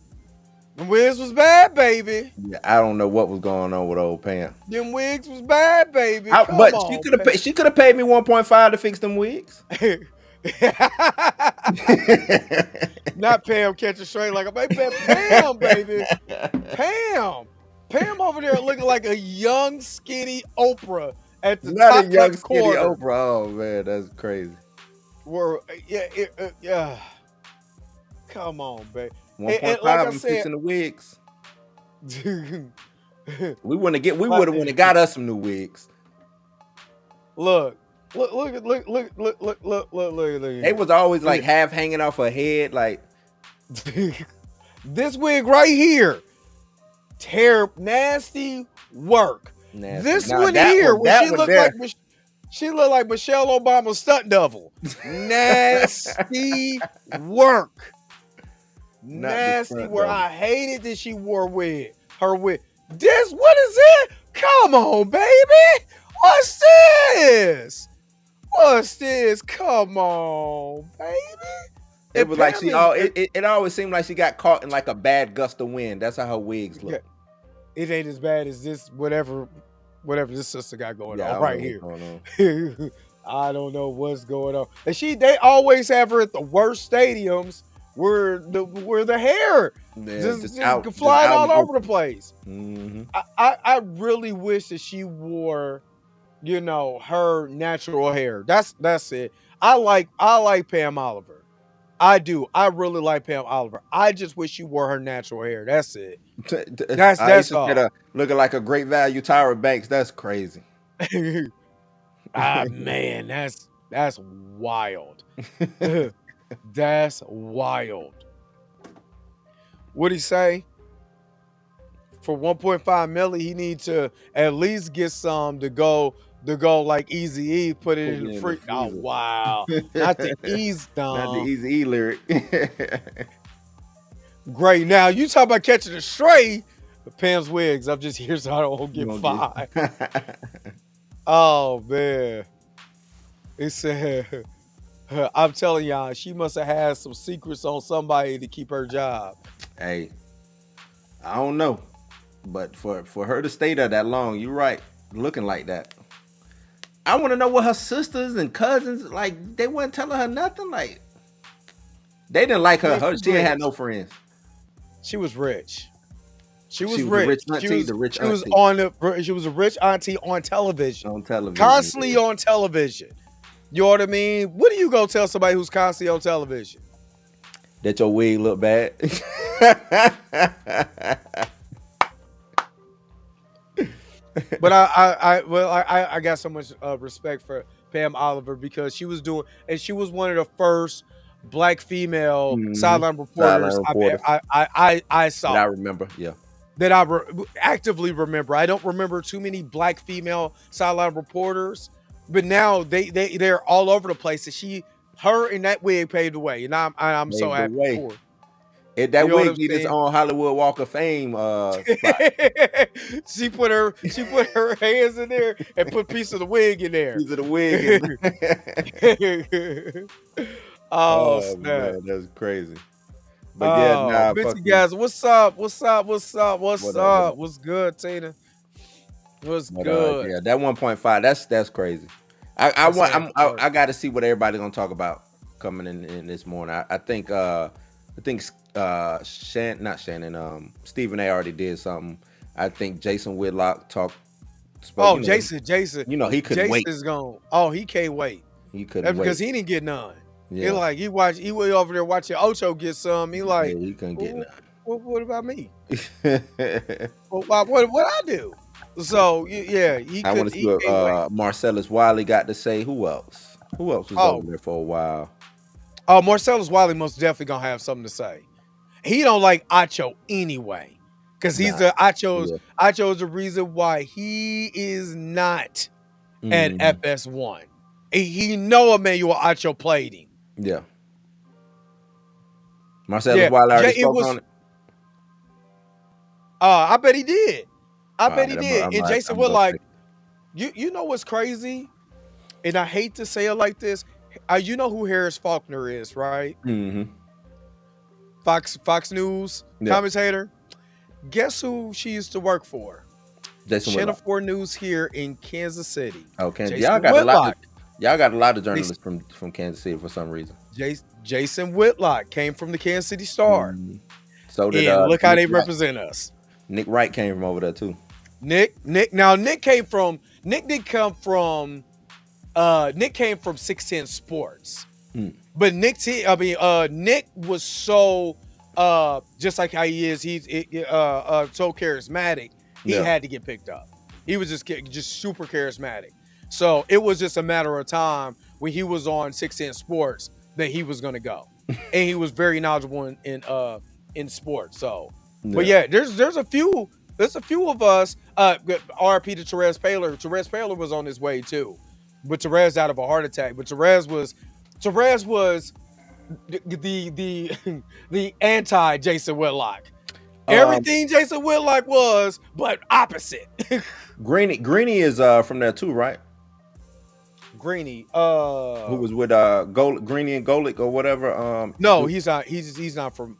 The wigs was bad, baby. Yeah, I don't know what was going on with old Pam. Them wigs was bad, baby. She could have paid me 1.5 to fix them wigs. Not Pam catching straight like a baby. Pam, baby. Pam over there looking like a young, skinny Oprah at the Not top a young, left skinny corner. Oprah. Oh man, that's crazy. Yeah. Come on, baby. 1.5 like I and said, fixing the wigs. We would have got us some new wigs. Look. They was always like half hanging off her head, like this wig right here. Nasty work. Nasty. This one here, when she looked like Michelle Obama's stunt double. Nasty work. Nasty work. I hated that she wore her wig. What is it? Come on, baby. What's this? Come on, baby. It was like it always seemed like she got caught in like a bad gust of wind. That's how her wigs look. Yeah. It ain't as bad as this, whatever this sister got going on right here. I don't know what's going on. And they always have her at the worst stadiums where the hair just flying all over the place. Mm-hmm. I really wish that she wore, her natural hair. That's it. I like Pam Oliver. I do. I really like Pam Oliver. I just wish she wore her natural hair. That's it. That's all. Looking like a Great Value Tyra Banks. That's crazy. Man, that's wild. That's wild. What'd he say? For 1.5 million, he needs to at least get some to go like Eazy-E, put it in the free. Oh wow. Not the Ease Not the Eazy-E lyric. Great. Now you talk about catching a stray. Pam's wigs. I'm just here so I don't get fined. Oh man. It said I'm telling y'all, she must have had some secrets on somebody to keep her job. Hey, I don't know. But for her to stay there that long, you're right. looking like that. I want to know what her sisters and cousins like. They weren't telling her nothing. Like they didn't like I her. mean, she's She ain't rich. had no friends. She was rich. She She was was a rich. rich auntie. The rich She was auntie on the she was a rich auntie on television. on television. Constantly Yeah. on television. You know what I mean? What do you go tell somebody who's constantly on television? That your wig look bad. But I got so much respect for Pam Oliver because she was doing, and she was one of the first black female Hmm. sideline Sideline reporters reporters I that I saw remember. Yeah. that actively remember. I don't remember too many black female sideline reporters, but now they're all over the place. And her and that wig paved the way, and I'm so Paved the happy way. for her. If You that know what wig I'm need its saying? own Hollywood Walk of Fame spot. She put her hands in there and put a piece of the wig in there. Piece of the wig. And Oh oh snap. man, that's crazy. But yeah, Oh, nah, fuck Missy you. guys, what's up? What's up? What's up? What's What up? What up? up? What's good, Tina? What's But good? yeah, that 1.5, that's crazy. I That's want ass work. I got to see what everybody's gonna talk about coming in this morning. I think not Shannon Stephen A already did something. I think Jason Whitlock spoke. Oh, Jason. He couldn't wait. Jason's gone. Oh, he can't wait. He couldn't That's because wait. he didn't get none. He Yeah, like he went over there watching Ocho get some. He yeah, like, he couldn't get well, none. what about me? I Well, what I do? So yeah, want to see he what can't wait. Marcellus Wiley got to say. Who else? Who else was over Oh, there for a while? oh, Marcellus Wiley most definitely gonna have something to say. He don't like Acho anyway, because he's Nah. the Acho's. Yeah. Acho is the reason why he is not at Mhm. FS1. He know Emmanuel Acho played him. Yeah. Marcellus Yeah, Wiley already it spoke was. on it. I bet he did. I All bet he right, did. And Jason I'm Wood, gonna like, check. you know what's crazy? And I hate to say it like this. You know who Harris Faulkner is, right? Mm-hmm. Fox News Yeah. commentator. Guess who she used to work for? Jason Channel Whitlock. 4 News here in Kansas City. Okay. Jason Whitlock. Y'all got a lot of They- journalists from Kansas City for some reason. Jason Whitlock came from the Kansas City Star. Mhm. So did And look how Nick they Wright. represent us. Nick Wright came from over there too. Nick did come from Nick came from 610 Sports. Mm. But Nick was so just like how he is, he's so charismatic. He Yeah. had to get picked up. He was just super charismatic. So it was just a matter of time when he was on 610 Sports that he was gonna go. And he was very knowledgeable in sports. So but yeah, there's a few of us. RP to Therese Paler. Therese Paler was on his way too, but Therese died of a heart attack. But Therese was the anti Jason Whitlock. Everything Jason Whitlock was, but opposite. Greeny is from there too, right? Greeny. Who was with Greeny and Golick or whatever. No, he's not. He's not from.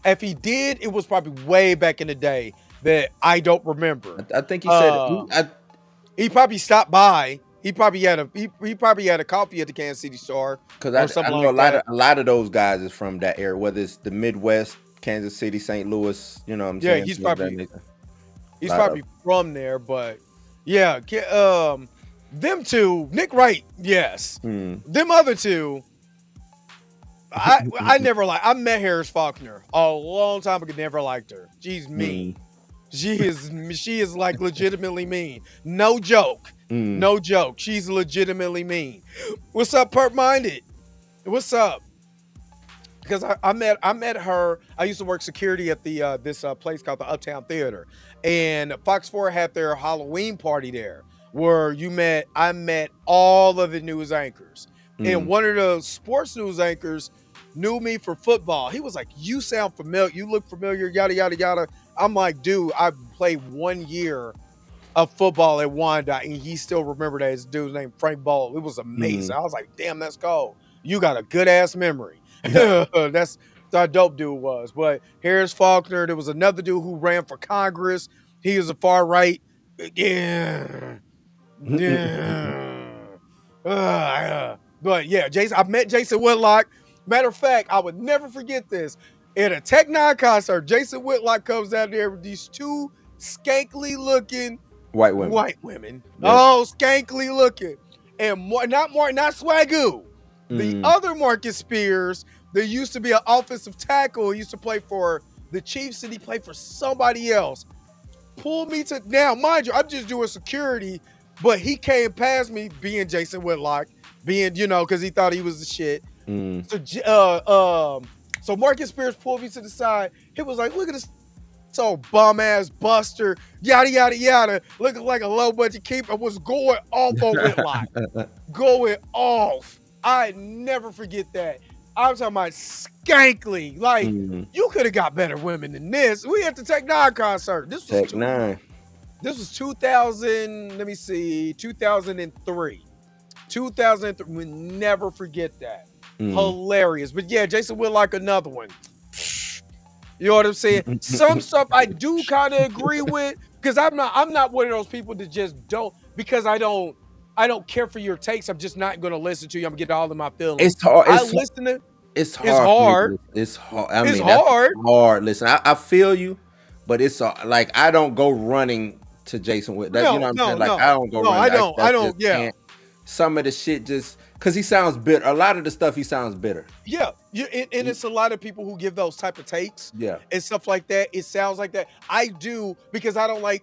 If he did, it was probably way back in the day that I don't remember. I think he said he probably stopped by. He probably had a coffee at the Kansas City Star because I know a lot of those guys is from that area, whether it's the Midwest, Kansas City, St. Louis. You know what I'm saying? Yeah, he's probably from there. But yeah, them two, Nick Wright, yes. Them other two, I never liked. I met Harris Faulkner a long time ago. Never liked her. She's mean. She is like legitimately mean. No joke. No joke. She's legitimately mean. What's up, Perp Minded? What's up? Because I met her. I used to work security at the this place called the Uptown Theater, and Fox 4 had their Halloween party there, where I met all of the news anchors, and one of the sports news anchors knew me for football. He was like, "You sound familiar. You look familiar." Yada yada yada. I'm like, dude, I played 1 year of football at Wanda, and he still remembered that his dude's name Frank Ball. It was amazing. I was like, damn, that's cold. You got a good ass memory. That's how dope dude was. But Harris Faulkner, there was another dude who ran for Congress. He was a far right. Yeah. Yeah. But yeah, Jason, I met Jason Whitlock. Matter of fact, I would never forget this. At a Tech Nine concert, Jason Whitlock comes out there with these two skankly looking White women. white women. Yep. Oh, skankly looking. And not Swagoo. The Mm. other Marcus Spears, there used to be an offensive tackle. He used to play for the Chiefs and he played for somebody else. Pulled me to now, mind you, I'm just doing security, but he came past me being Jason Whitlock, being, because he thought he was the shit. Mm. So Marcus Spears pulled me to the side. He was like, look at this bum ass buster, yada yada yada, looking like a low budget keeper, was going off on Whitlock. Going off. I never forget that. I'm talking about skankly. Like, you could have got better women than this. We at the Tech Nine concert. This was Tech Nine. This was 2000. Let me see, 2003. 2003. We never forget that. Hilarious. But yeah, Jason Whitlock, another one. You know what I'm saying? Some stuff I do kind of agree with because I'm not one of those people that just don't, because I don't care for your takes. I'm just not going to listen to you. I'm going to get all of my feelings. It's hard. It's hard. It's hard. I mean, it's hard. Hard. Listen, I feel you, but it's like I don't go running to Jason with that. You know what I'm saying? Like I don't go running. I don't. Yeah. Some of the shit just because he sounds bitter. A lot of the stuff he sounds bitter. Yeah. And it's a lot of people who give those type of takes. Yeah. And stuff like that. It sounds like that. I do, because I don't like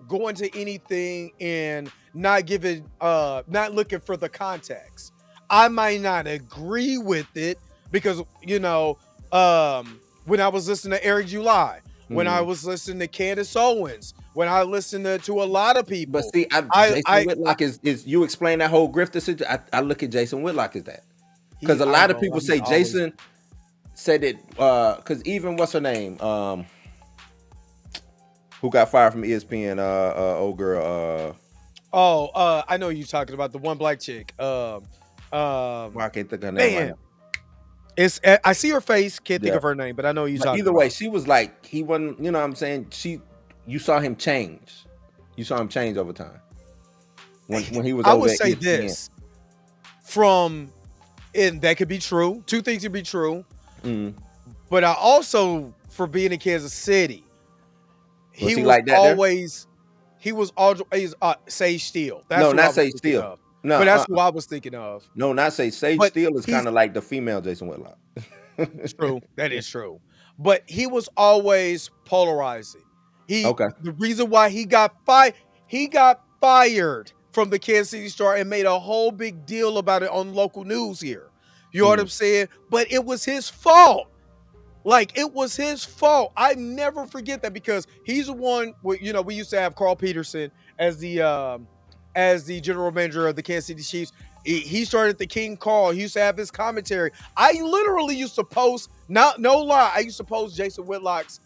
going to anything and not looking for the context. I might not agree with it because, when I was listening to Eric July, when I was listening to Candace Owens, when I listened to a lot of people. But see, Jason Whitlock is you explain that whole grifter situation. I look at Jason Whitlock as that. Because a lot of people say Jason said it, because even what's her name? Who got fired from ESPN? Old girl. I know you're talking about the one black chick. Well, I can't think of her name. Right now. I see her face, can't think of her name, but I know you're talking. Either way, she was like, he wasn't. You know what I'm saying? You saw him change. You saw him change over time. When he was. I would say this. And that could be true. Two things could be true. But I also, for being in Kansas City, he was like that always. There? He was always Sage Steele. Not Sage Steele. No, but that's who I was thinking of. No, not Sage Steele is kind of like the female Jason Whitlock. True, that is true. But he was always polarizing. The reason why he got fired from the Kansas City Star and made a whole big deal about it on local news here. You know what I'm saying? But it was his fault. Like, it was his fault. I never forget that, because he's the one. We used to have Carl Peterson as the general manager of the Kansas City Chiefs. He started the King Carl. He used to have his commentary. I literally used to post, no lie, I used to post Jason Whitlock's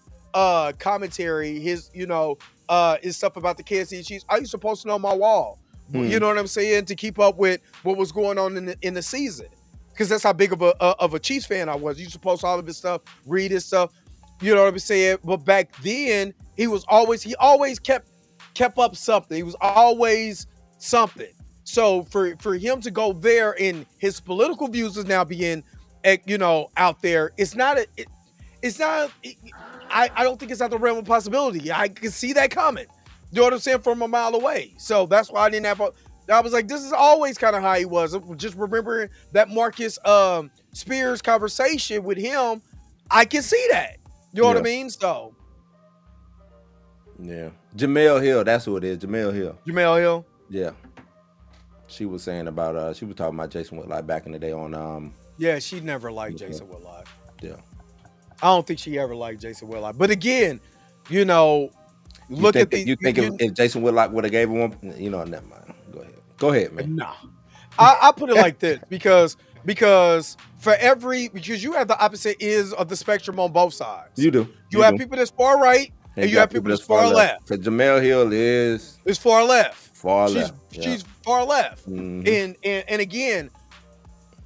commentary, his stuff about the Kansas City Chiefs. I used to post it on my wall. You know what I'm saying? To keep up with what was going on in the season. Because that's how big of a Chiefs fan I was. He used to post all of his stuff, read his stuff. You know what I'm saying? But back then, he always kept up something. He was always something. So for him to go there, and his political views is now being, out there, I don't think it's out the realm of possibility. I can see that coming. You know what I'm saying? From a mile away. So that's why I didn't have I was like, this is always kind of how he was. Just remembering that Marcus Spears conversation with him, I can see that. You know what I mean? So. Yeah. Jamel Hill, that's who it is. Jamel Hill. Yeah. She was saying about, she was talking about Jason Whitlock back in the day on. Yeah, she never liked Jason Whitlock. Yeah. I don't think she ever liked Jason Whitlock. But again, look at the. You think if Jason Whitlock would have gave him one, never mind. Go ahead, man. Nah, I put it like this because you have the opposite ends of the spectrum on both sides. You do. You have people that's far right, and you have people that's far left. Because Jamel Hill is far left. She's far left. And again,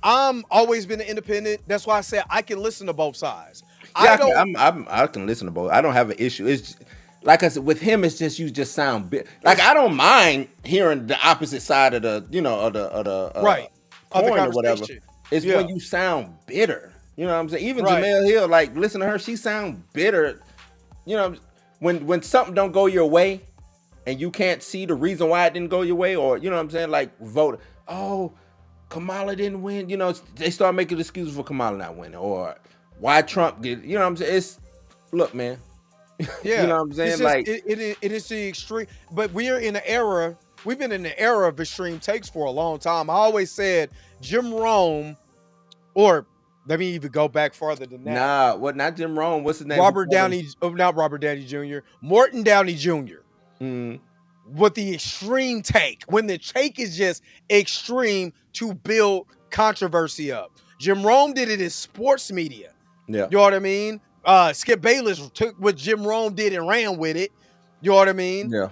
I'm always been an independent. That's why I said I can listen to both sides. Yeah, I can listen to both. I don't have an issue. It's like I said, with him, it's just you just sound like I don't mind hearing the opposite side of the Right. Of the coin or whatever. conversation. It's Yeah. when you sound bitter. You know what I'm saying? Even Right. Jamel Hill, like listen to her, she sound bitter. You know, when something don't go your way, and you can't see the reason why it didn't go your way, or you know what I'm saying, like vote. Oh, Kamala didn't win. You know, they start making excuses for Kamala not winning, or why Trump did. You know what I'm saying? It's look, man. You Yeah. know what I'm It's saying? just Like, it is the extreme, but we are in an era. We've been in the era of extreme takes for a long time. I always said Jim Rome, or let me even go back farther than that. nah, what? Not Jim Rome. What's his name? Who Robert called him? Downey, oh, not Robert Downey Jr., Morton Downey Jr. Mm, with the extreme take, when the take is just extreme to build controversy up. Jim Rome did it in sports media. yeah, You know what I mean? Skip Bayless took what Jim Rome did and ran with it. You know what I mean? yeah.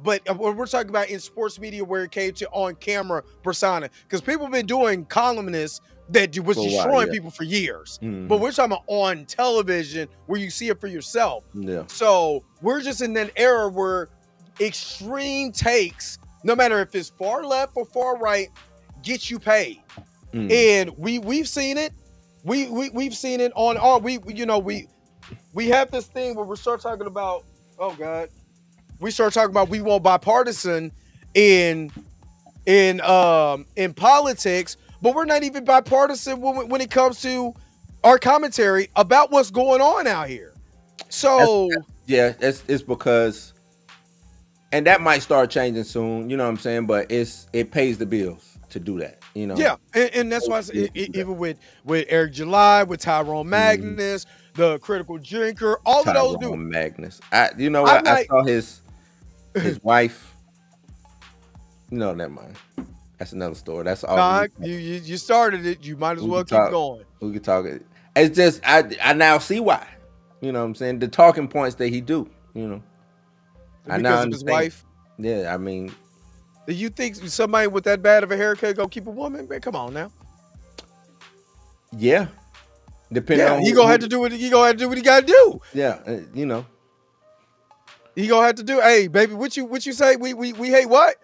But we're talking about in sports media where it came to on camera persona, because people have been doing columnists that was For a while, destroying yeah. people for years. Mhm. But we're talking about on television where you see it for yourself. Yeah. So we're just in that era where extreme takes, no matter if it's far left or far right, get you paid. Mm. And we've seen it. We've seen it on our we have this thing where we start talking about, oh God, we start talking about we want bipartisan in politics, but we're not even bipartisan when it comes to our commentary about what's going on out here. So Yeah, it's because, and that might start changing soon. You know what I'm saying? But it pays the bills to do that. You know? yeah, and that's why I say, even with Eric July, with Tyrone Magnus, the critical drinker, all of those dudes. Tyrone Magnus. You know I'm what? I like, saw his wife. No, never mind. That's another story. That's all. nah, you started it. You might as well keep going. We could talk. It's just I now see why. You know what I'm saying? The talking points that he do. You know. I now Because of his understand. wife. Yeah, I mean, Do you think somebody with that bad of a haircut go keep a woman? Man, come on now. yeah. Depending Yeah, on he gonna have to do what he gotta do. Yeah, you know. He gonna have to do. Hey, baby, what you say? We hate what?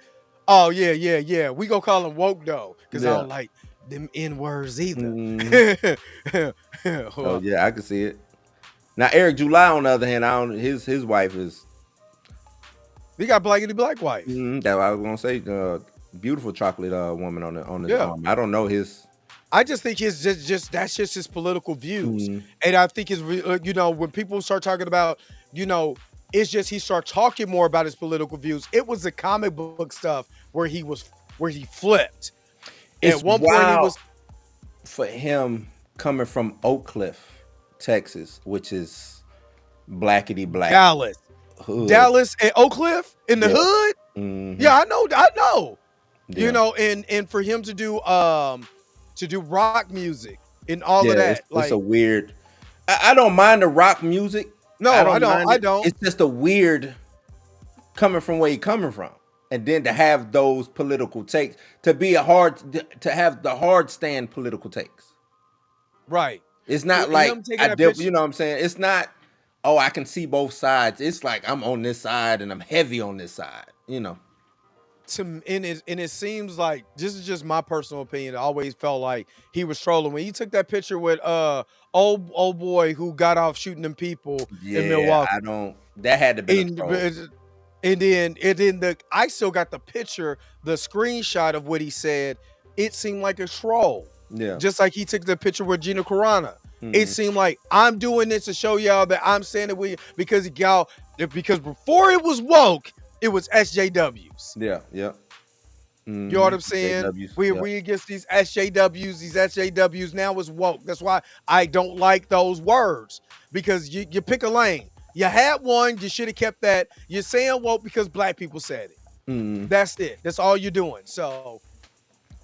Oh yeah. We gonna call him woke though, because I Yeah. don't like them N words either. Oh yeah, I can see it. Now Eric July, on the other hand, I don't. His wife is. He got blackity black wife. That I was gonna say. Beautiful chocolate woman on the Yeah. arm. I don't know his. I just think his just that's just his political views, and I think when people start talking about it's just he start talking more about his political views. It was the comic book stuff where he flipped. It's At one wild point he was for him coming from Oak Cliff, Texas, which is blackety black. Dallas, hood. Dallas and Oak Cliff in the Yeah. hood. Mhm. Yeah, I know. Yeah. And for him to do rock music and all of that, it's a weird. I don't mind the rock music. No, I don't. I don't. It's just a weird coming from where he coming from, and then to have those political takes, to have the hard stand political takes. Right. It's not like you know what I'm saying. It's not. Oh, I can see both sides. It's like I'm on this side and I'm heavy on this side. You know. And it seems like, this is just my personal opinion, I always felt like he was trolling when he took that picture with old boy who got off shooting them people in Milwaukee. I don't. That had to be a troll. And then I still got the picture, the screenshot of what he said. It seemed like a troll. Yeah. Just like he took the picture with Gina Carano. It seemed like, I'm doing this to show y'all that I'm standing with you because before it was woke, it was SJWs. Yeah. You know what I'm saying? We against these SJWs. These SJWs now is woke. That's why I don't like those words, because you pick a lane. You had one, you should have kept that. You're saying woke because black people said it. That's it. That's all you're doing. So,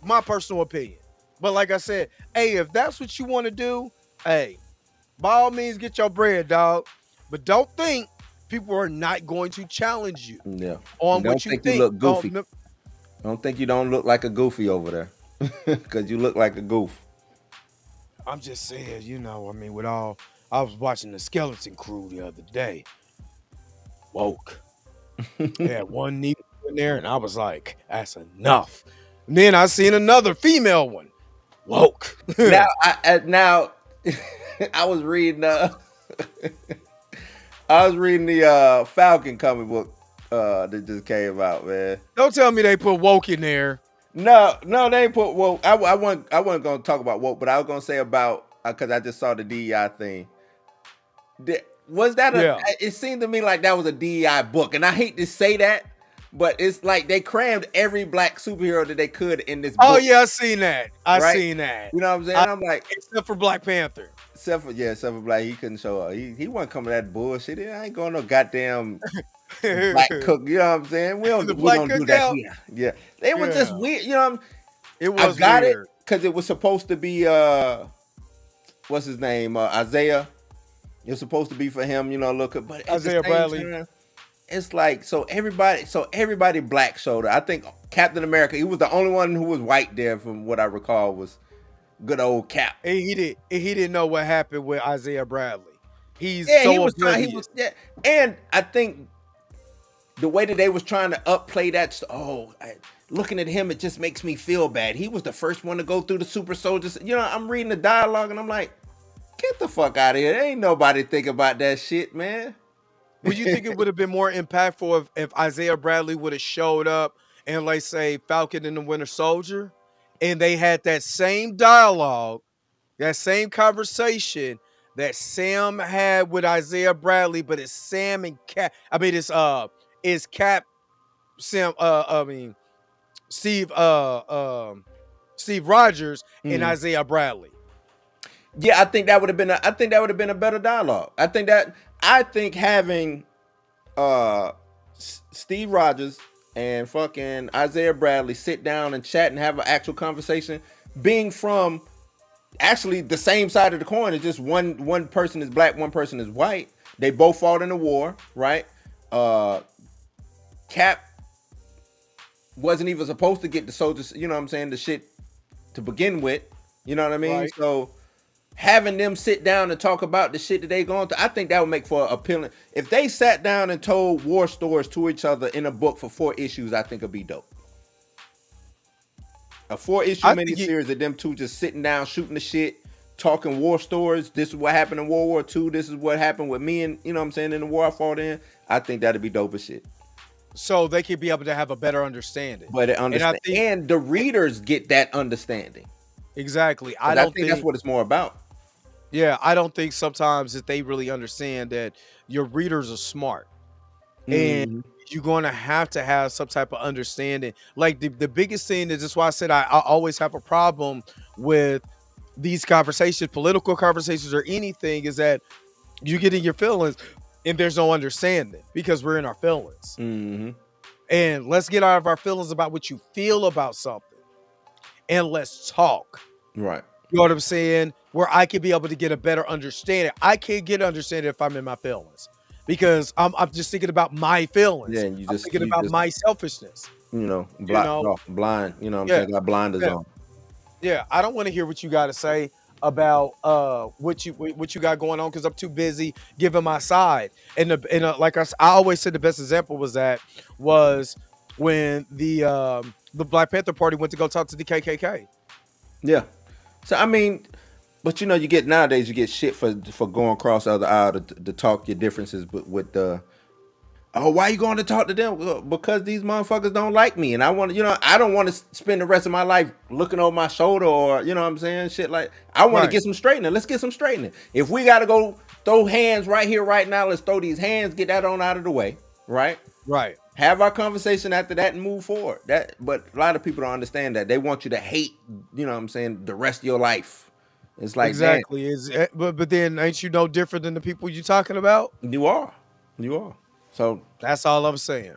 my personal opinion. But like I said, hey, if that's what you want to do, hey, by all means, get your bread, dog. But don't think people are not going to challenge you on what you think. You look goofy. Don't think you don't look like a goofy over there, because you look like a goof. I'm just saying, I was watching the Skeleton Crew the other day. woke. They had one needle in there, and I was like, that's enough. And then I seen another female one. Woke. Now, now I was reading I was reading the Falcon comic book that just came out, man. Don't tell me they put woke in there. No, they ain't put woke. I wasn't gonna talk about woke, but I was gonna say about because I just saw the DEI thing. Was that a? Yeah. It seemed to me like that was a DEI book, and I hate to say that, but it's like they crammed every black superhero that they could in this book. Oh yeah, I seen that. Right? Seen that. You know what I'm saying? I'm like, except for Black Panther. Except for Black, he couldn't show up. He wasn't coming that bullshit. I ain't going no goddamn black cook. You know what I'm saying? We don't do that here. Yeah. It was just weird. You know, it was. I got weird. It because it was supposed to be what's his name? Isaiah. It was supposed to be for him. You know, look, but Isaiah Bradley. Time, it's like so everybody black showed it. I think Captain America. He was the only one who was white there, from what I recall, was good old Cap. He didn't know what happened with Isaiah Bradley. He was and I think the way that they was trying to upplay that. Looking at him, it just makes me feel bad. He was the first one to go through the super soldiers. You know, I'm reading the dialogue and I'm like, get the fuck out of here. There ain't nobody think about that shit, man. Would you think it would have been more impactful if Isaiah Bradley would have showed up and, like, say, Falcon and the Winter Soldier, and they had that same dialogue, that same conversation that Sam had with Isaiah Bradley, but it's Sam and Cap. I mean, it's Cap, Sam. Steve Rogers and Isaiah Bradley. Yeah, I think that would have been a better dialogue. I think having Steve Rogers and fucking Isaiah Bradley sit down and chat and have an actual conversation, being from actually the same side of the coin. It's just one person is black, one person is white. They both fought in the war, right? Cap wasn't even supposed to get the soldiers, you know what I'm saying, the shit to begin with. You know what I mean? Right. So having them sit down and talk about the shit that they going through, I think that would make for appealing. If they sat down and told war stories to each other in a book for 4 issues, I think it'd be dope. A 4-issue miniseries of them two just sitting down, shooting the shit, talking war stories. This is what happened in World War II. This is what happened with me and, you know what I'm saying, in the war I fought in. I think that'd be dope as shit. So they could be able to have a better understanding. And the readers get that understanding. Exactly. I think that's what it's more about. Yeah, I don't think sometimes that they really understand that your readers are smart. And you're going to have some type of understanding. Like the biggest thing is, that's why I said I always have a problem with these conversations, political conversations or anything, is that you get in your feelings and there's no understanding because we're in our feelings. And let's get out of our feelings about what you feel about something and let's talk. Right. You know what I'm saying? Where I can be able to get a better understanding. I can't get understanding if I'm in my feelings because I'm just thinking about my feelings. Yeah, I'm thinking about my selfishness. Blind. You know what I'm saying? Got blinders on. Yeah, I don't want to hear what you got to say about what you got going on because I'm too busy giving my side. And like I always said, the best example was when the Black Panther Party went to go talk to the KKK. Yeah. So I mean, but nowadays you get shit for going across the other aisle to talk your differences, but with the why you going to talk to them? Well, because these motherfuckers don't like me, and I want to, I don't want to spend the rest of my life looking over my shoulder or you know what I'm saying, shit like I want to get some straightening. Let's get some straightening. If we got to go throw hands right here, right now, let's throw these hands, get that on out of the way, right? Right. Have our conversation after that and move forward. But a lot of people don't understand that. They want you to hate, you know what I'm saying, the rest of your life. It's like exactly. But then ain't you no different than the people you talking about? You are. So that's all I'm saying.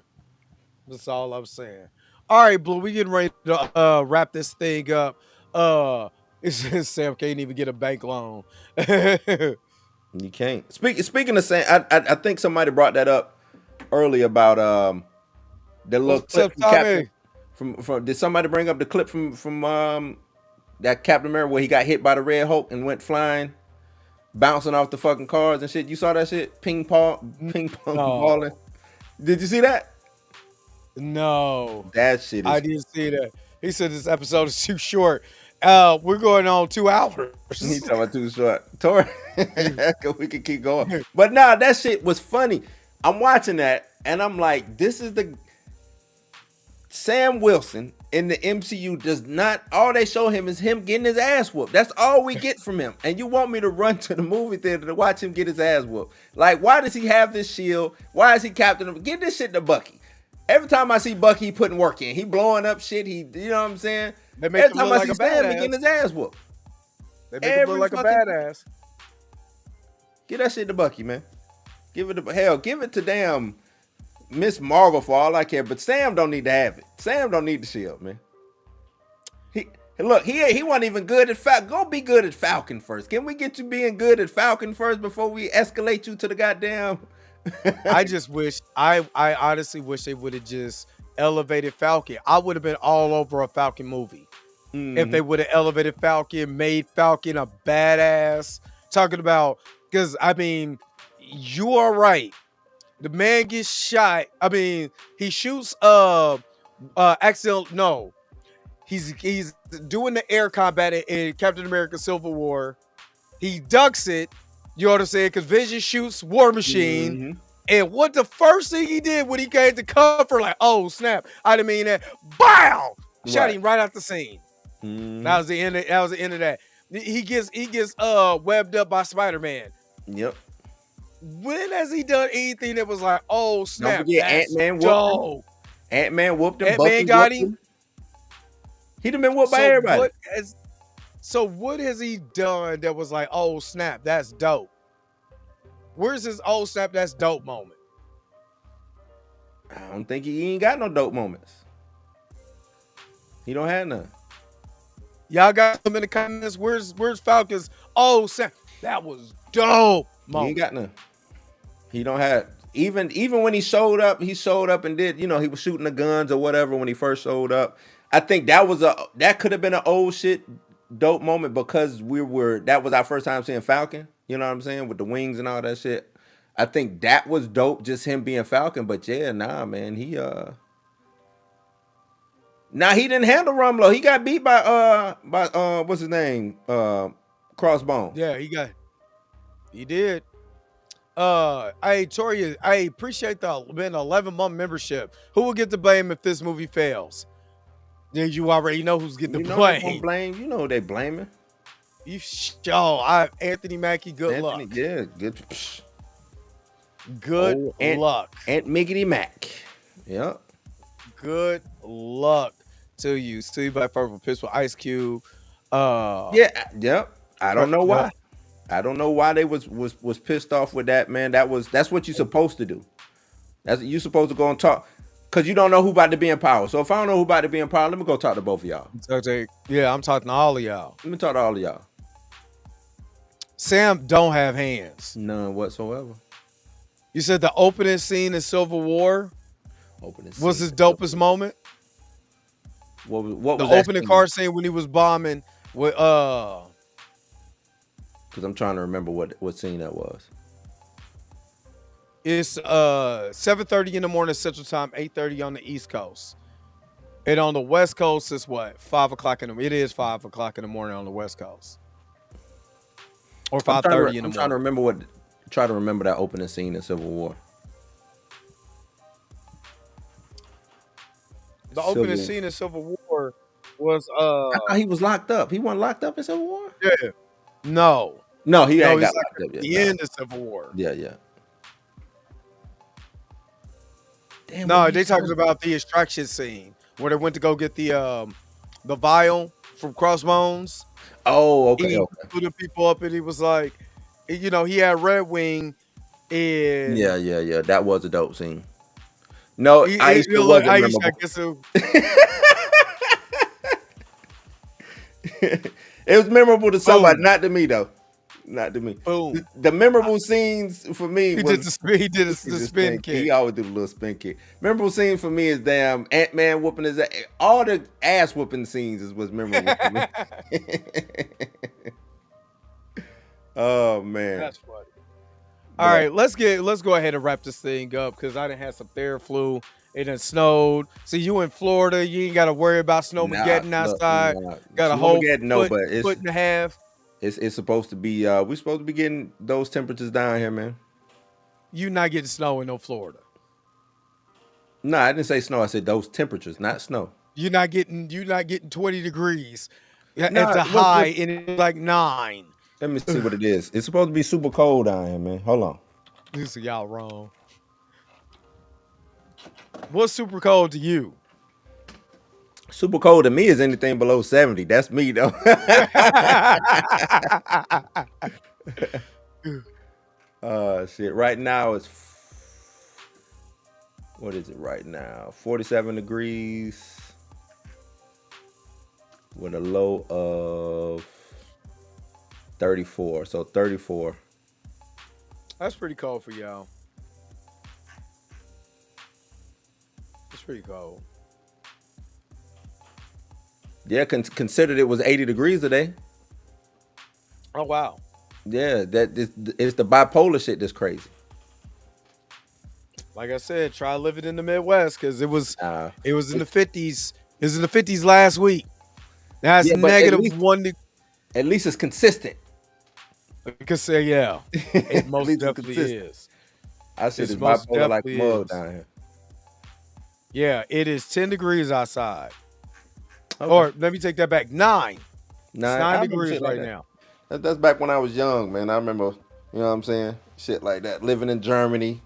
That's all I'm saying. All right, Blue, we getting ready to wrap this thing up. Sam can't even get a bank loan. You can't. Speaking of Sam, I think somebody brought that up earlier about the little clip from did somebody bring up the clip from that Captain America where he got hit by the Red Hulk and went flying, bouncing off the fucking cars and shit? You saw that shit? Ping pong balling. Did you see that? No, That shit I is. didn't see that. He said this episode is too short. We're going on 2 hours. He talking about too short. Tori, we can keep going. But nah, that shit was funny. I'm watching that and I'm like, this is the Sam Wilson in the MCU does not. All they show him is him getting his ass whooped. That's all we get from him. And you want me to run to the movie theater to watch him get his ass whooped? Like, why does he have this shield? Why is he Captain? Get this shit to Bucky. Every time I see Bucky, he putting work in. He blowing up shit. You know what I'm saying? They make Every him time look I like see a Sam, he badass. getting his ass whooped. They make him look like a badass. Get that shit to Bucky, man. Give it to hell. Give it to damn Miss Marvel for all I care. But Sam don't need to have it. Sam don't need the shield, man. He wasn't even good at Falcon. Go be good at Falcon first. Can we get you being good at Falcon first before we escalate you to the goddamn? I just wish I honestly wish they would have just elevated Falcon. I would have been all over a Falcon movie. If they would have elevated Falcon, made Falcon a badass. Talking about, because I mean, you are right. The man gets shot. I mean, he shoots accidental. No, he's doing the air combat in Captain America: Civil War. He ducks it. You know what I'm saying? Because Vision shoots War Machine. And what the first thing he did when he came to cover, like, oh snap! I didn't mean that. Bow! Shot him right out the scene. That was the end. That was the end of that. He gets webbed up by Spider-Man. Yep. When has he done anything that was like, oh snap? Don't forget Ant-Man whooped him. Ant-Man whooped him. Ant-Man got him. He done been whooped by everybody. What has he done that was like, oh snap, that's dope? Where's his oh snap, that's dope moment? I don't think he ain't got no dope moments. He don't have none. Y'all got him in the comments. Where's Falcons? Oh snap, that was dope moment. He ain't got none. He don't have even when he showed up and did, he was shooting the guns or whatever when he first showed up. I think that could have been an old shit dope moment because that was our first time seeing Falcon. You know what I'm saying? With the wings and all that shit. I think that was dope, just him being Falcon. But yeah, nah, man, he didn't handle Rumlow. He got beat by what's his name? Crossbone. Yeah, he did. Hey Tori, I appreciate the 11-month membership. Who will get the blame if this movie fails? Yeah, you already know who's getting the blame. You know who they blaming. Anthony Mackie, good luck. Yeah, good. Good luck. Aunt Miggity Mac. Yep. Good luck to you. See by Purple Piss with Ice Cube. Yep. I don't know why. I don't know why they was pissed off with that, man. That's what you're supposed to do. You're supposed to go and talk. Because you don't know who about to be in power. So if I don't know who about to be in power, let me go talk to both of y'all. Yeah, I'm talking to all of y'all. Let me talk to all of y'all. Sam don't have hands. None whatsoever. You said the opening scene in Civil War was his dopest moment? What was the opening car scene when he was bombing with Because I'm trying to remember what scene that was. It's 7:30 in the morning Central Time, 8:30 on the East Coast. And on the West Coast, it's what? 5 o'clock in the It is 5 o'clock in the morning on the West Coast. Or 5:30 in the morning. I'm trying to remember that opening scene in Civil War. The opening scene in Civil War was I thought he was locked up. He wasn't locked up in Civil War? Yeah. No, he ain't got locked up yet. The end of Civil War. Yeah. Damn, no, they talking about the extraction scene where they went to go get the vial from Crossbones. Oh, okay. He put the people up and he was like, he had Red Wing. And yeah. That was a dope scene. No, Aisha wasn't memorable. It was memorable to somebody, not to me though. Not to me. Boom. The memorable scenes for me. He did the spin kick. He always did a little spin kick. Memorable scene for me is damn Ant-Man whooping his ass. All the ass whooping scenes was memorable for me. Oh man. That's funny. All right, let's go ahead and wrap this thing up because I done had some bear flu. It done snowed. See, you in Florida, you ain't got to worry about Nah, snowmageddon look, outside. nah. Got a whole Snowmageddon, no, foot, but foot and a half. it's supposed to be. We supposed to be getting those temperatures down here, man. You not getting snow in no Florida. No, I didn't say snow. I said those temperatures, not snow. You're not getting 20 degrees at Nah, the high, and it's like 9. let me see what it is. It's supposed to be super cold down here, man. Hold on. This is y'all wrong. What's super cold to you? Super cold to me is anything below 70. That's me though. Shit. Right now it's what is it right now? 47 degrees with a low of 34. So 34. That's pretty cold for y'all. It's pretty cold. Yeah, considered it was 80 degrees today. Oh wow. Yeah, it's the bipolar shit that's crazy. Like I said, try living in the Midwest because it was Uh, in the 50s. It was in the 50s last week. Now it's yeah, but negative 1 at least it's consistent. Because say yeah, it At most least it's definitely consistent. is. I said it's Most bipolar like definitely mug is. down here. Yeah, it is 10 degrees outside. Okay. Or let me take that back. 9. Nah, It's I 9 remember degrees shit like right that. now. That's back when I was young, man. I remember, you know what I'm saying? Shit like that. Living in Germany,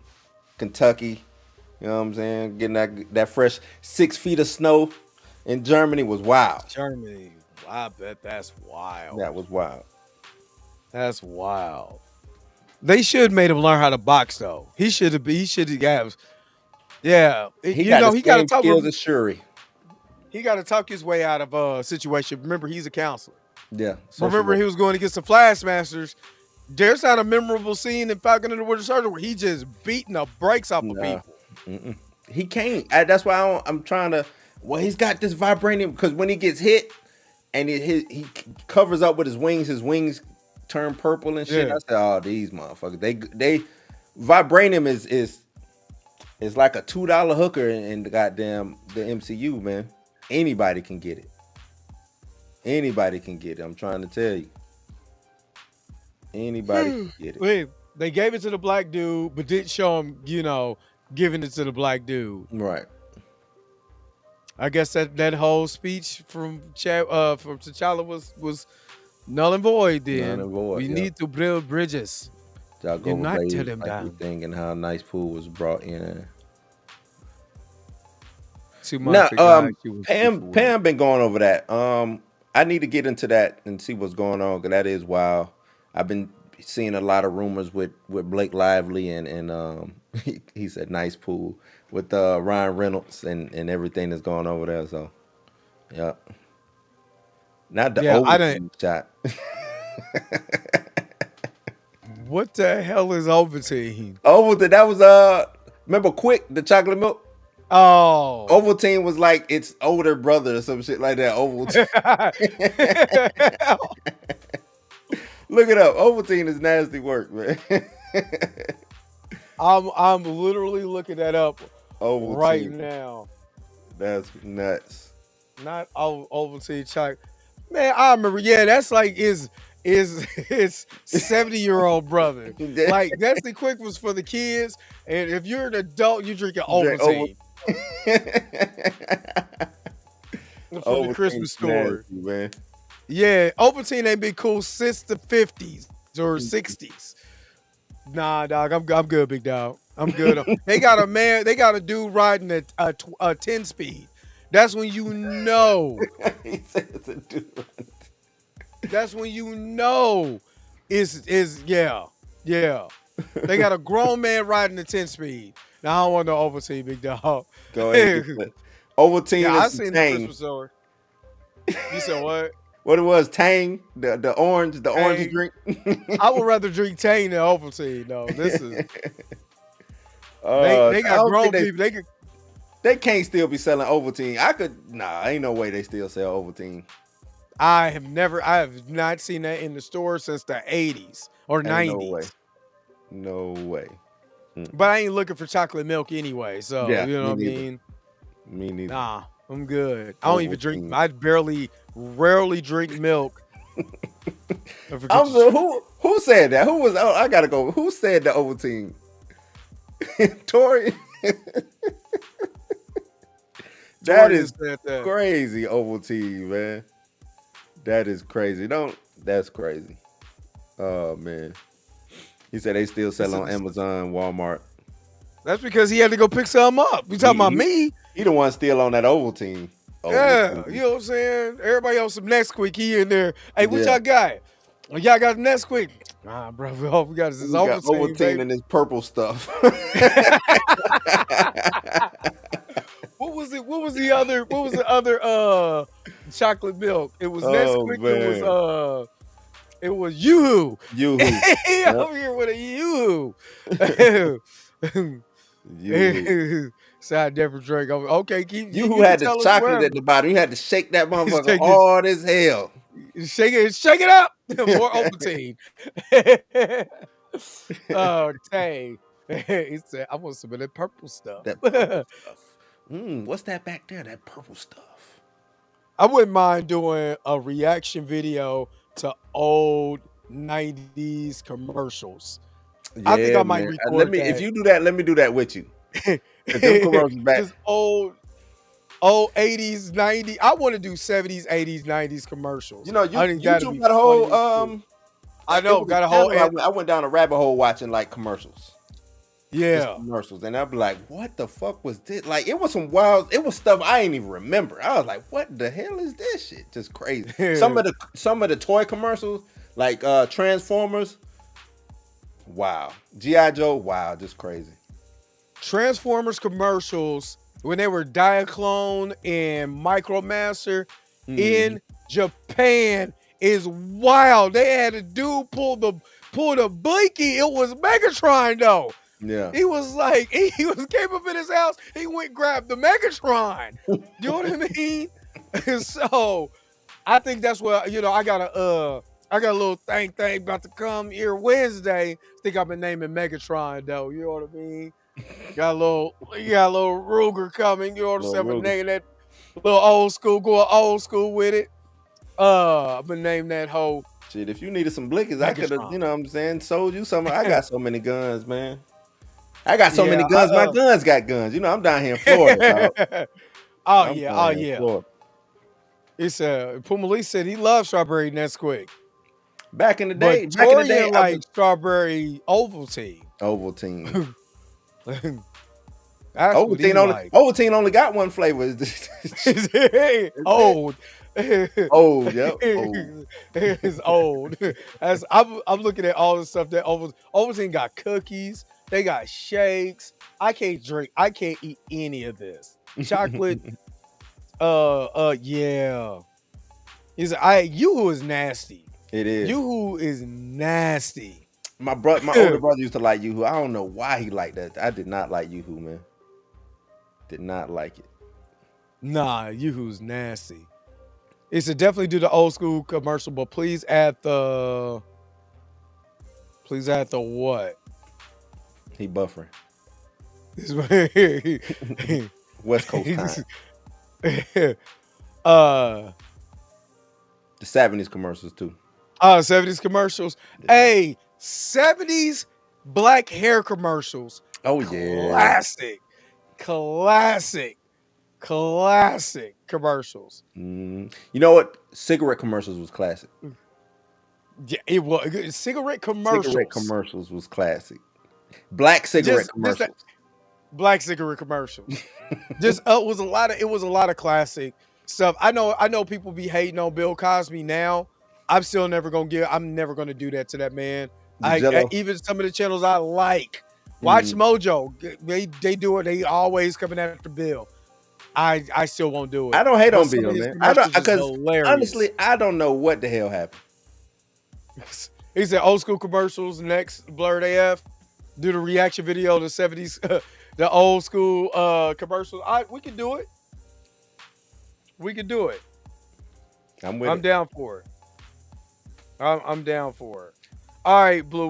Kentucky, you know what I'm saying? Getting that fresh 6 feet of snow in Germany was wild. Germany. I bet that's wild. That was wild. That's wild. They should made him learn how to box though. He should have. Yeah. He You got know the he got to same talk. skills as Shuri. He got to talk his way out of a situation. Remember, he's a counselor. Yeah. Remember, he was going against the Flashmasters. There's not a memorable scene in Falcon and the Winter Soldier where he just beating the brakes off of Nah. people. Mm-mm. He can't. That's why I'm trying to. Well, he's got this vibranium because when he gets hit and he covers up with his wings turn purple and shit. Yeah. I said, oh, these motherfuckers. They vibranium is like a $2 hooker in the MCU, man. Anybody can get it. Anybody can get it. I'm trying to tell you. Anybody can get it. Wait, they gave it to the black dude, but didn't show him, giving it to the black dude. Right. I guess that whole speech from T'Challa was null and void. Then Null and void, we yeah. need to build bridges. Y'all go Do not over tear them down. everything and how Nice Pool was brought in. 2 months ago, she was Pam been going over that. I need to get into that and see what's going on because that is wild. I've been seeing a lot of rumors with Blake Lively and he said Nice Pool with Ryan Reynolds and everything that's going over there. So, yeah, not the old shot. What the hell is Ovaltine? Ovaltine, that was remember Quick the chocolate milk. Oh, Ovaltine was like its older brother or some shit like that. Ovaltine. Look it up. Ovaltine is nasty work, man. I'm literally looking that up Ovaltine. right now. That's nuts. Not Ovaltine chocolate. Man, I remember. Yeah, that's like his 70-year-old brother. Like that's the Quick was for the kids, and if you're an adult, you drink an Ovaltine. For the Christmas store. Nasty, man. Yeah, Ovaltine ain't been cool since the 50s or 60s. Nah, dog, I'm good, big dog. I'm good. They got a dude riding a 10-speed. That's when you know. He said it's a dude. That's when you know is yeah. They got a grown man riding a 10-speed. Now I don't want no Ovaltine, big dog. Go ahead. Ovaltine Yeah, I is seen the Tang. Christmas story. You said what? What it was, Tang, the orange Tang. drink. I would rather drink Tang than Ovaltine. No, this is they got grown people. They can't still be selling Ovaltine. Ain't no way they still sell Ovaltine. I have not seen that in the store since the 80s or 90s. No way. No way. But I ain't looking for chocolate milk anyway. So Yeah, you know me what I neither. mean. Me neither. Nah, I'm good. I don't even drink. Ovaltine. I rarely drink milk. I forget I'm to the who said that? Who was? Oh, I gotta go. Who said the Ovaltine? Tori. That Torian is said that. crazy, Ovaltine, man. That is crazy. That's crazy. Oh man. He said they still sell on Amazon, Walmart. That's because he had to go pick some up. You talking about me? He the one still on that Ovaltine. Yeah, you know what I'm saying? Everybody else some Nesquik. He in there. Hey, what Yeah. y'all got? Oh, y'all got Nesquik? Nah, bro. All we got is this We got Ovaltine, Ovaltine baby. and this purple stuff. What was it? What was the other chocolate milk? It was Oh Nesquik. man. It was Yoo-hoo. Yoo-hoo. He Yep. over here with a Yoo-hoo. Yoo-hoo. So I never drank. Okay, you Yoo-hoo had the tell us chocolate wherever. at the bottom. You had to shake that motherfucker Shake it. hard as hell. Shake it up. More Ovaltine. Oh, dang. He said, I want some of that purple stuff. That purple stuff. What's that back there? That purple stuff. I wouldn't mind doing a reaction video to old 90s commercials. Yeah, I think I might man. record that. If you do that, let me do that with you. Them commercials back. Just old 80s, 90s. I want to do 70s, 80s, 90s commercials. You know, I think that'd YouTube be got a funny whole I know, got a whole I went down a rabbit hole watching like commercials. yeah. Just commercials. And I'd be like, what the fuck was this? Like it was some wild, it was stuff I ain't even remember. I was like, what the hell is this shit? Just crazy. Some of the toy commercials, like Transformers. Wow. G.I. Joe, wow, just crazy. Transformers commercials when they were Diaclone and Micromaster in Japan is wild. They had a dude pull the blinky. It was Megatron though. Yeah. He was like, he came up in his house. He went grabbed the Megatron. You know what I mean? So I think that's what I got a little thing about to come here Wednesday. I think I've been naming Megatron though. You know what I mean? You got a little Ruger coming. You know what I'm saying? I'm naming that little old school, going old school with it. I've been naming that whole shit. If you needed some blickers, I could have, you know what I'm saying, sold you some. I got so many guns, man. I got so many guns. My guns got guns. You know, I'm down here in Florida. Florida. It's Pumali said he loves strawberry Nesquik. Back in the day, like strawberry Ovaltine. Ovaltine. Ovaltine only got one flavor. Old. Old, yep. Old. It's old. As I'm looking at all the stuff that Ovaltine got cookies. They got shakes. I can't eat any of this. Chocolate. Yeah. Yoo-hoo is nasty. It is. Yoo-hoo is nasty. My older brother used to like Yoo-hoo. I don't know why he liked that. I did not like Yoo-hoo, man. Did not like it. Nah, Yoo-hoo's nasty. It's to definitely do the old school commercial, but please add the what? He buffering. West Coast time. The 70s commercials too. 70s commercials. Yeah. Hey, 70s black hair commercials. Oh yeah. Classic commercials. You know what? Cigarette commercials was classic. Yeah, it was. Cigarette commercials was classic. Black cigarette commercials. Black cigarette commercials. Just it was a lot of classic stuff. I know people be hating on Bill Cosby now. I'm never gonna do that to that man. Even some of the channels I like. Watch Mojo. They do it. They always coming after Bill. I still won't do it. I don't hate on Bill, man. Honestly, I don't know what the hell happened. He said old school commercials next. Blurred AF. Do the reaction video to 70s, the old school commercials. We can do it. I'm down for it. I'm down for it. All right, Blue.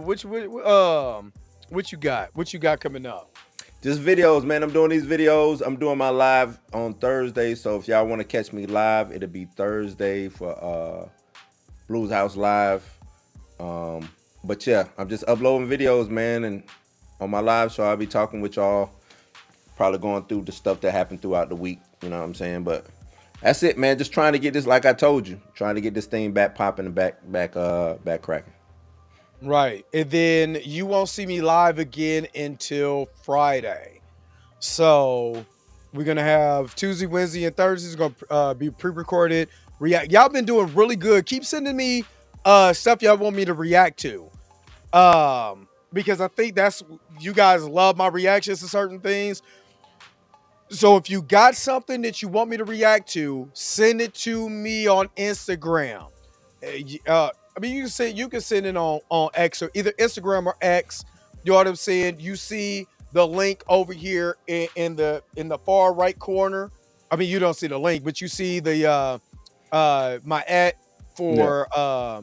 What you got? What you got coming up? Just videos, man. I'm doing these videos. I'm doing my live on Thursday. So if y'all want to catch me live, it'll be Thursday for Blues House Live. But yeah, I'm just uploading videos, man, and on my live show, I'll be talking with y'all, probably going through the stuff that happened throughout the week. You know what I'm saying? But that's it, man. Just trying to get this, like I told you, trying to get this thing back popping and back cracking. Right. And then you won't see me live again until Friday. So we're gonna have Tuesday, Wednesday, and Thursday is gonna be pre-recorded. React. Y'all been doing really good. Keep sending me stuff y'all want me to react to. Because I think that's you guys love my reactions to certain things. So if you got something that you want me to react to, send it to me on Instagram. I mean, you can send it on X or either Instagram or X. You know what I'm saying? You see the link over here in the far right corner. I mean, you don't see the link, but you see the my at Yeah.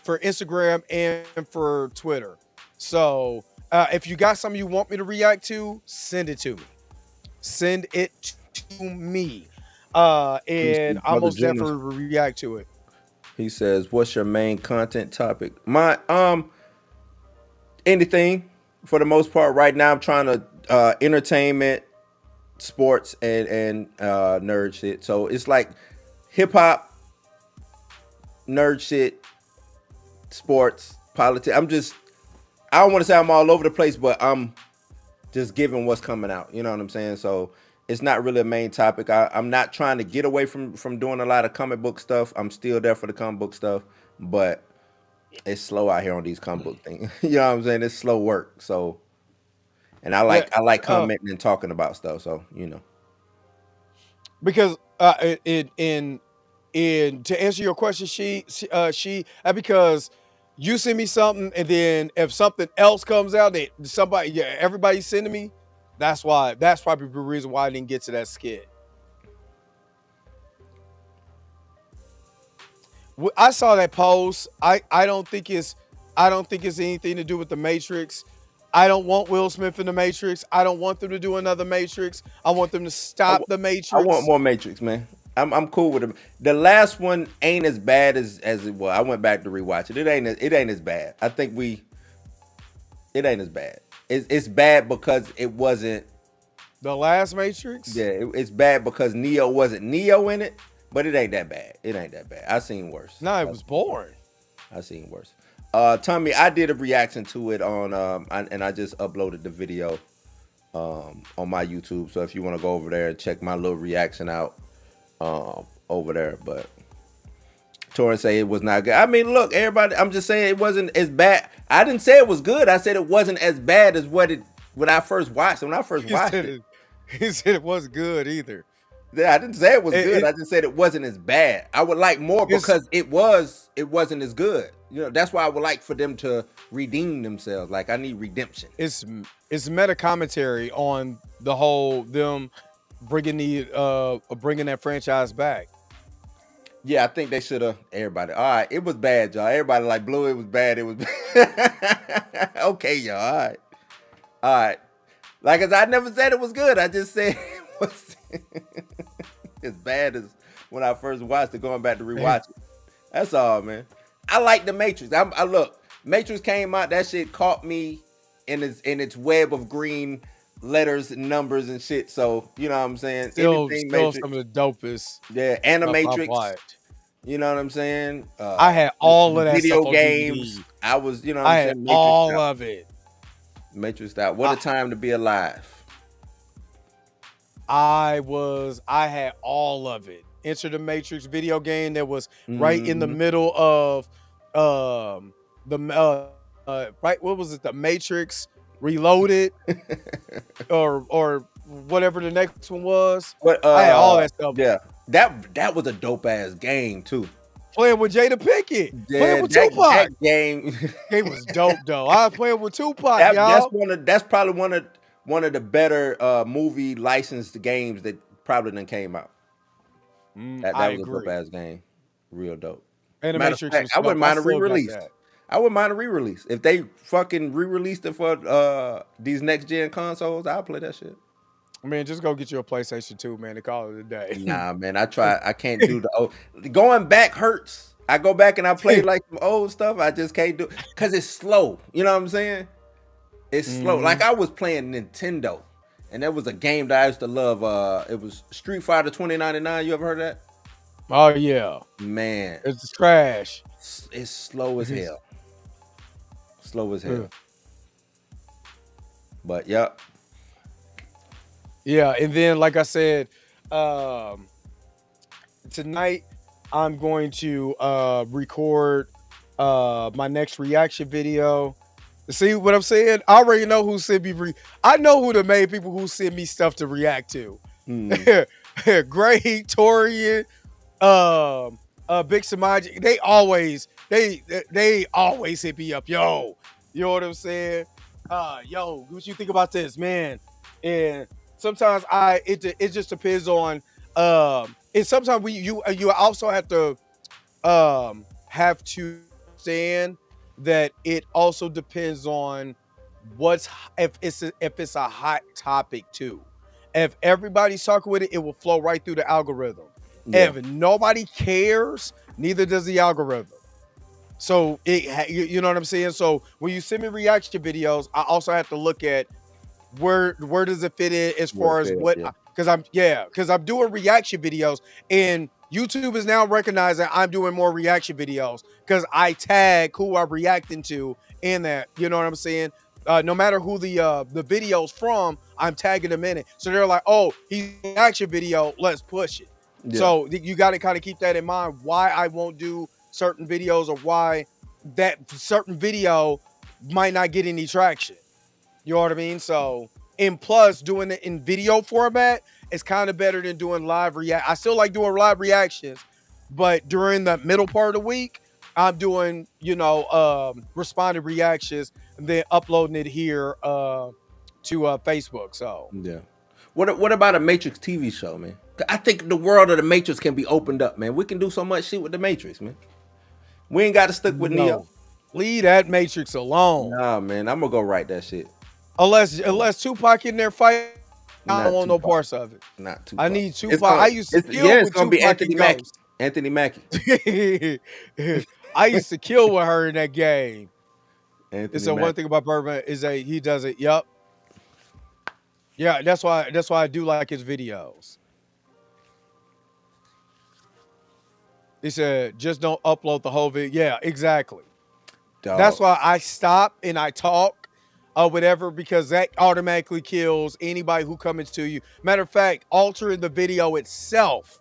for Instagram and for Twitter. So if you got something you want me to react to, send it to me. Send it to me. And Appreciate I'll Brother most Junior. definitely react to it. He says, "What's your main content topic?" My anything for the most part. Right now, I'm trying to entertainment, sports, and nerd shit. So it's like hip hop, nerd shit, sports, politics. I don't want to say I'm all over the place, but I'm just giving what's coming out. You know what I'm saying? So it's not really a main topic. I'm not trying to get away from doing a lot of comic book stuff. I'm still there for the comic book stuff, but it's slow out here on these comic book things. You know what I'm saying? It's slow work. So, and Yeah. I like Uh, commenting and talking about stuff. So you know, because in to answer your question, because you send me something, and then if something else comes out that everybody's sending me, that's probably the reason why I didn't get to that skit. I saw that post. I don't think it's anything to do with the Matrix. I don't want Will Smith in the Matrix. I don't want them to do another Matrix. I want them to I, stop w- the I want Matrix. more Matrix, man. I'm cool with it. The last one ain't as bad as it was. I went back to rewatch it. It ain't as bad. I think it ain't as bad. It's bad because it wasn't. The last Matrix. Yeah, it's bad because Neo wasn't Neo in it, but it ain't that bad. It ain't that bad. I seen worse. No, it was boring. I seen worse. Tommy, I did a reaction to it on and I just uploaded the video on my YouTube. So if you want to go over there and check my little reaction out over there, but Torrance say it was not good. I mean, look, everybody. I'm just saying it wasn't as bad. I didn't say it was good. I said it wasn't as bad as when I first watched it. When I first He watched said it, it. He said it wasn't good either. yeah, I didn't say it was It, good. it I just said it wasn't as bad. I would like more it's because it wasn't as good. You know, that's why I would like for them to redeem themselves. Like I need redemption. it's it's meta commentary on the whole them bringing that franchise back. Yeah, I think they should have. Everybody, all right, it was bad, y'all. Everybody like Blue. It was bad. It was bad. Okay, y'all. All right, all right. Like as I never said it was good. I just said it was as bad as when I first watched it. Going back to rewatch it. That's all, man. I like the Matrix. I look. Matrix came out. That shit caught me in its web of green letters and numbers and shit. So you know what I'm saying. Anything Still Matrix. some of the dopest Yeah, stuff I've Animatrix. watched. You know what I'm saying? I had all of that stuff Video on games. DVD. I was, you know what I I'm had saying? Matrix all out. of it. Matrix out. What a I time to be alive. I had all of it. Enter the Matrix video game that was right in the Hmm. middle of right, what was it? The Matrix Reloaded or whatever the next one was. But I had all that stuff. yeah, that was a dope ass game too. Playing with Jada Pinkett, playing Yeah, with that Tupac. game. Game was dope though. I was playing with Tupac, That's y'all. that's probably one of the better movie licensed games that probably done came out. I That was a dope agree. ass game, real dope. And the Matter of Matrix fact, was I wouldn't dope. I mind a still got re-release. that. I wouldn't mind a re-release. If they fucking re-released it for these next gen consoles, I'll play that shit. I mean, just go get you a PlayStation 2, man, and call it a day. Nah, man, I can't do the old. Going back hurts. I go back and I play like some old stuff. I just can't do because it's slow. You know what I'm saying? It's slow. Mhm. Like I was playing Nintendo, and there was a game that I used to love. It was Street Fighter 2099. You ever heard of that? Oh yeah, Man, it's trash. it's slow as hell. Slow as hell. But yep. Yeah, and then like I said, tonight I'm going to record my next reaction video. See what I'm saying? I already know who sent me. I know who the main people who send me stuff to react to. Greg, Torian, Big Samaji. They always hit me up. Yo, you know what I'm saying? Yo, what you think about this, man? And sometimes it just depends on and sometimes you also have to understand that it also depends on if it's a hot topic too. If everybody's talking with it, it will flow right through the algorithm. Yeah. If nobody cares, neither does the algorithm. So you know what I'm saying? So when you send me reaction videos, I also have to look at where does it fit in as far as what, because I'm doing reaction videos, and YouTube is now recognizing I'm doing more reaction videos because I tag who I'm reacting to in that. You know what I'm saying? No matter who the video's from, I'm tagging them in it. So they're like, oh, he's an action video, let's push it. Yeah. So you got to kind of keep that in mind, why I won't do certain videos or why that certain video might not get any traction. You know what I mean? So, and plus doing it in video format is kind of better than doing live react. I still like doing live reactions, but during the middle part of the week, I'm doing, responded reactions and then uploading it here to Facebook. So yeah. What about a Matrix TV show, man? I think the world of the Matrix can be opened up, man. We can do so much shit with the Matrix, man. We ain't got to stick with Neo. Leave that Matrix alone. Nah, man, I'm gonna go write that shit. Unless Tupac in there fighting, I don't want no parts of it. Not Tupac. I need Tupac. I used to kill it's with gonna be Tupac Anthony Mackie. Anthony Mackie. I used to kill with her in that game. Anthony So one thing about Birdman is that he does it. Yep. Yeah, that's why I do like his videos. He said, just don't upload the whole video. Yeah, exactly. Dog. That's why I stop and I talk or whatever, because that automatically kills anybody who comes to you. Matter of fact, altering the video itself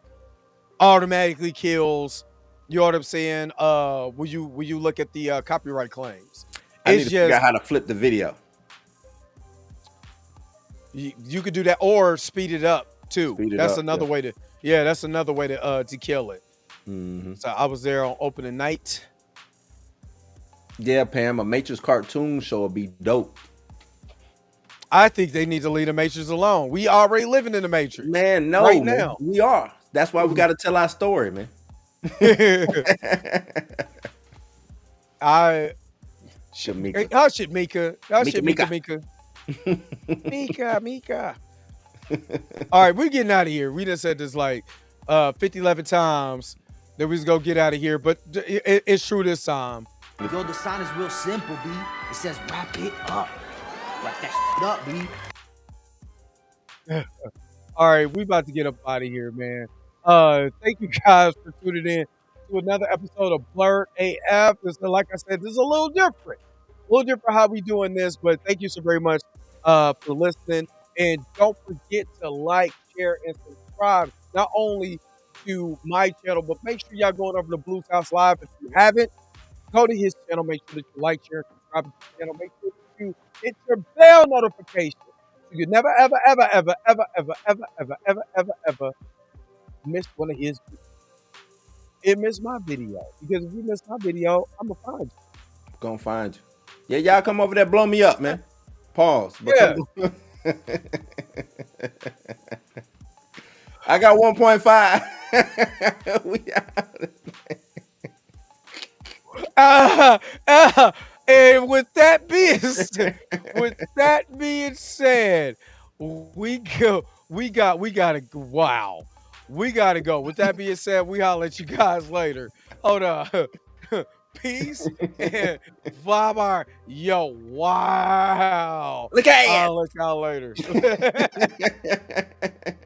automatically kills. You know what I'm saying? Will you look at the copyright claims? I need to figure out how to flip the video. You could do that or speed it up too. That's another way to. Yeah, that's another way to kill it. Mm-hmm. So I was there on opening night. Yeah, Pam, a Matrix cartoon show would be dope. I think they need to leave the Matrix alone. We already living in the Matrix. Man, no, right man, now. we are. That's why we got to tell our story, man. Shamika. How should Mika? How should Mika? Mika. All right, we're getting out of here. We just said this like 50, 11 times that we was gonna get out of here, but it's true this time. Yo, the sign is real simple, B. It says wrap it up. Wrap that shit up, B. All right, we about to get up out of here, man. Thank you guys for tuning in to another episode of Blurred AF. Like I said, this is a little different. How we doing this, but thank you so very much for listening. And don't forget to like, share, and subscribe, not only to my channel, but make sure y'all going over to Blue's House Live. If you haven't, go to his channel. Make sure that you like, share, and subscribe to the channel. Make sure that you hit your bell notification so you never, ever, ever, ever, ever, ever, ever, ever, ever, ever, ever miss one of his videos. And miss my video. Because if you miss my video, I'm going to find you. Gonna find you. Yeah, y'all come over there, blow me up, man. Pause. Yeah. I got 1.5. We out. And with that being said, we gotta wow. We gotta go. With that being said, we holler at you guys later. Hold on. Peace and vibe. Yo, wow. Look at I'll let y'all later. it.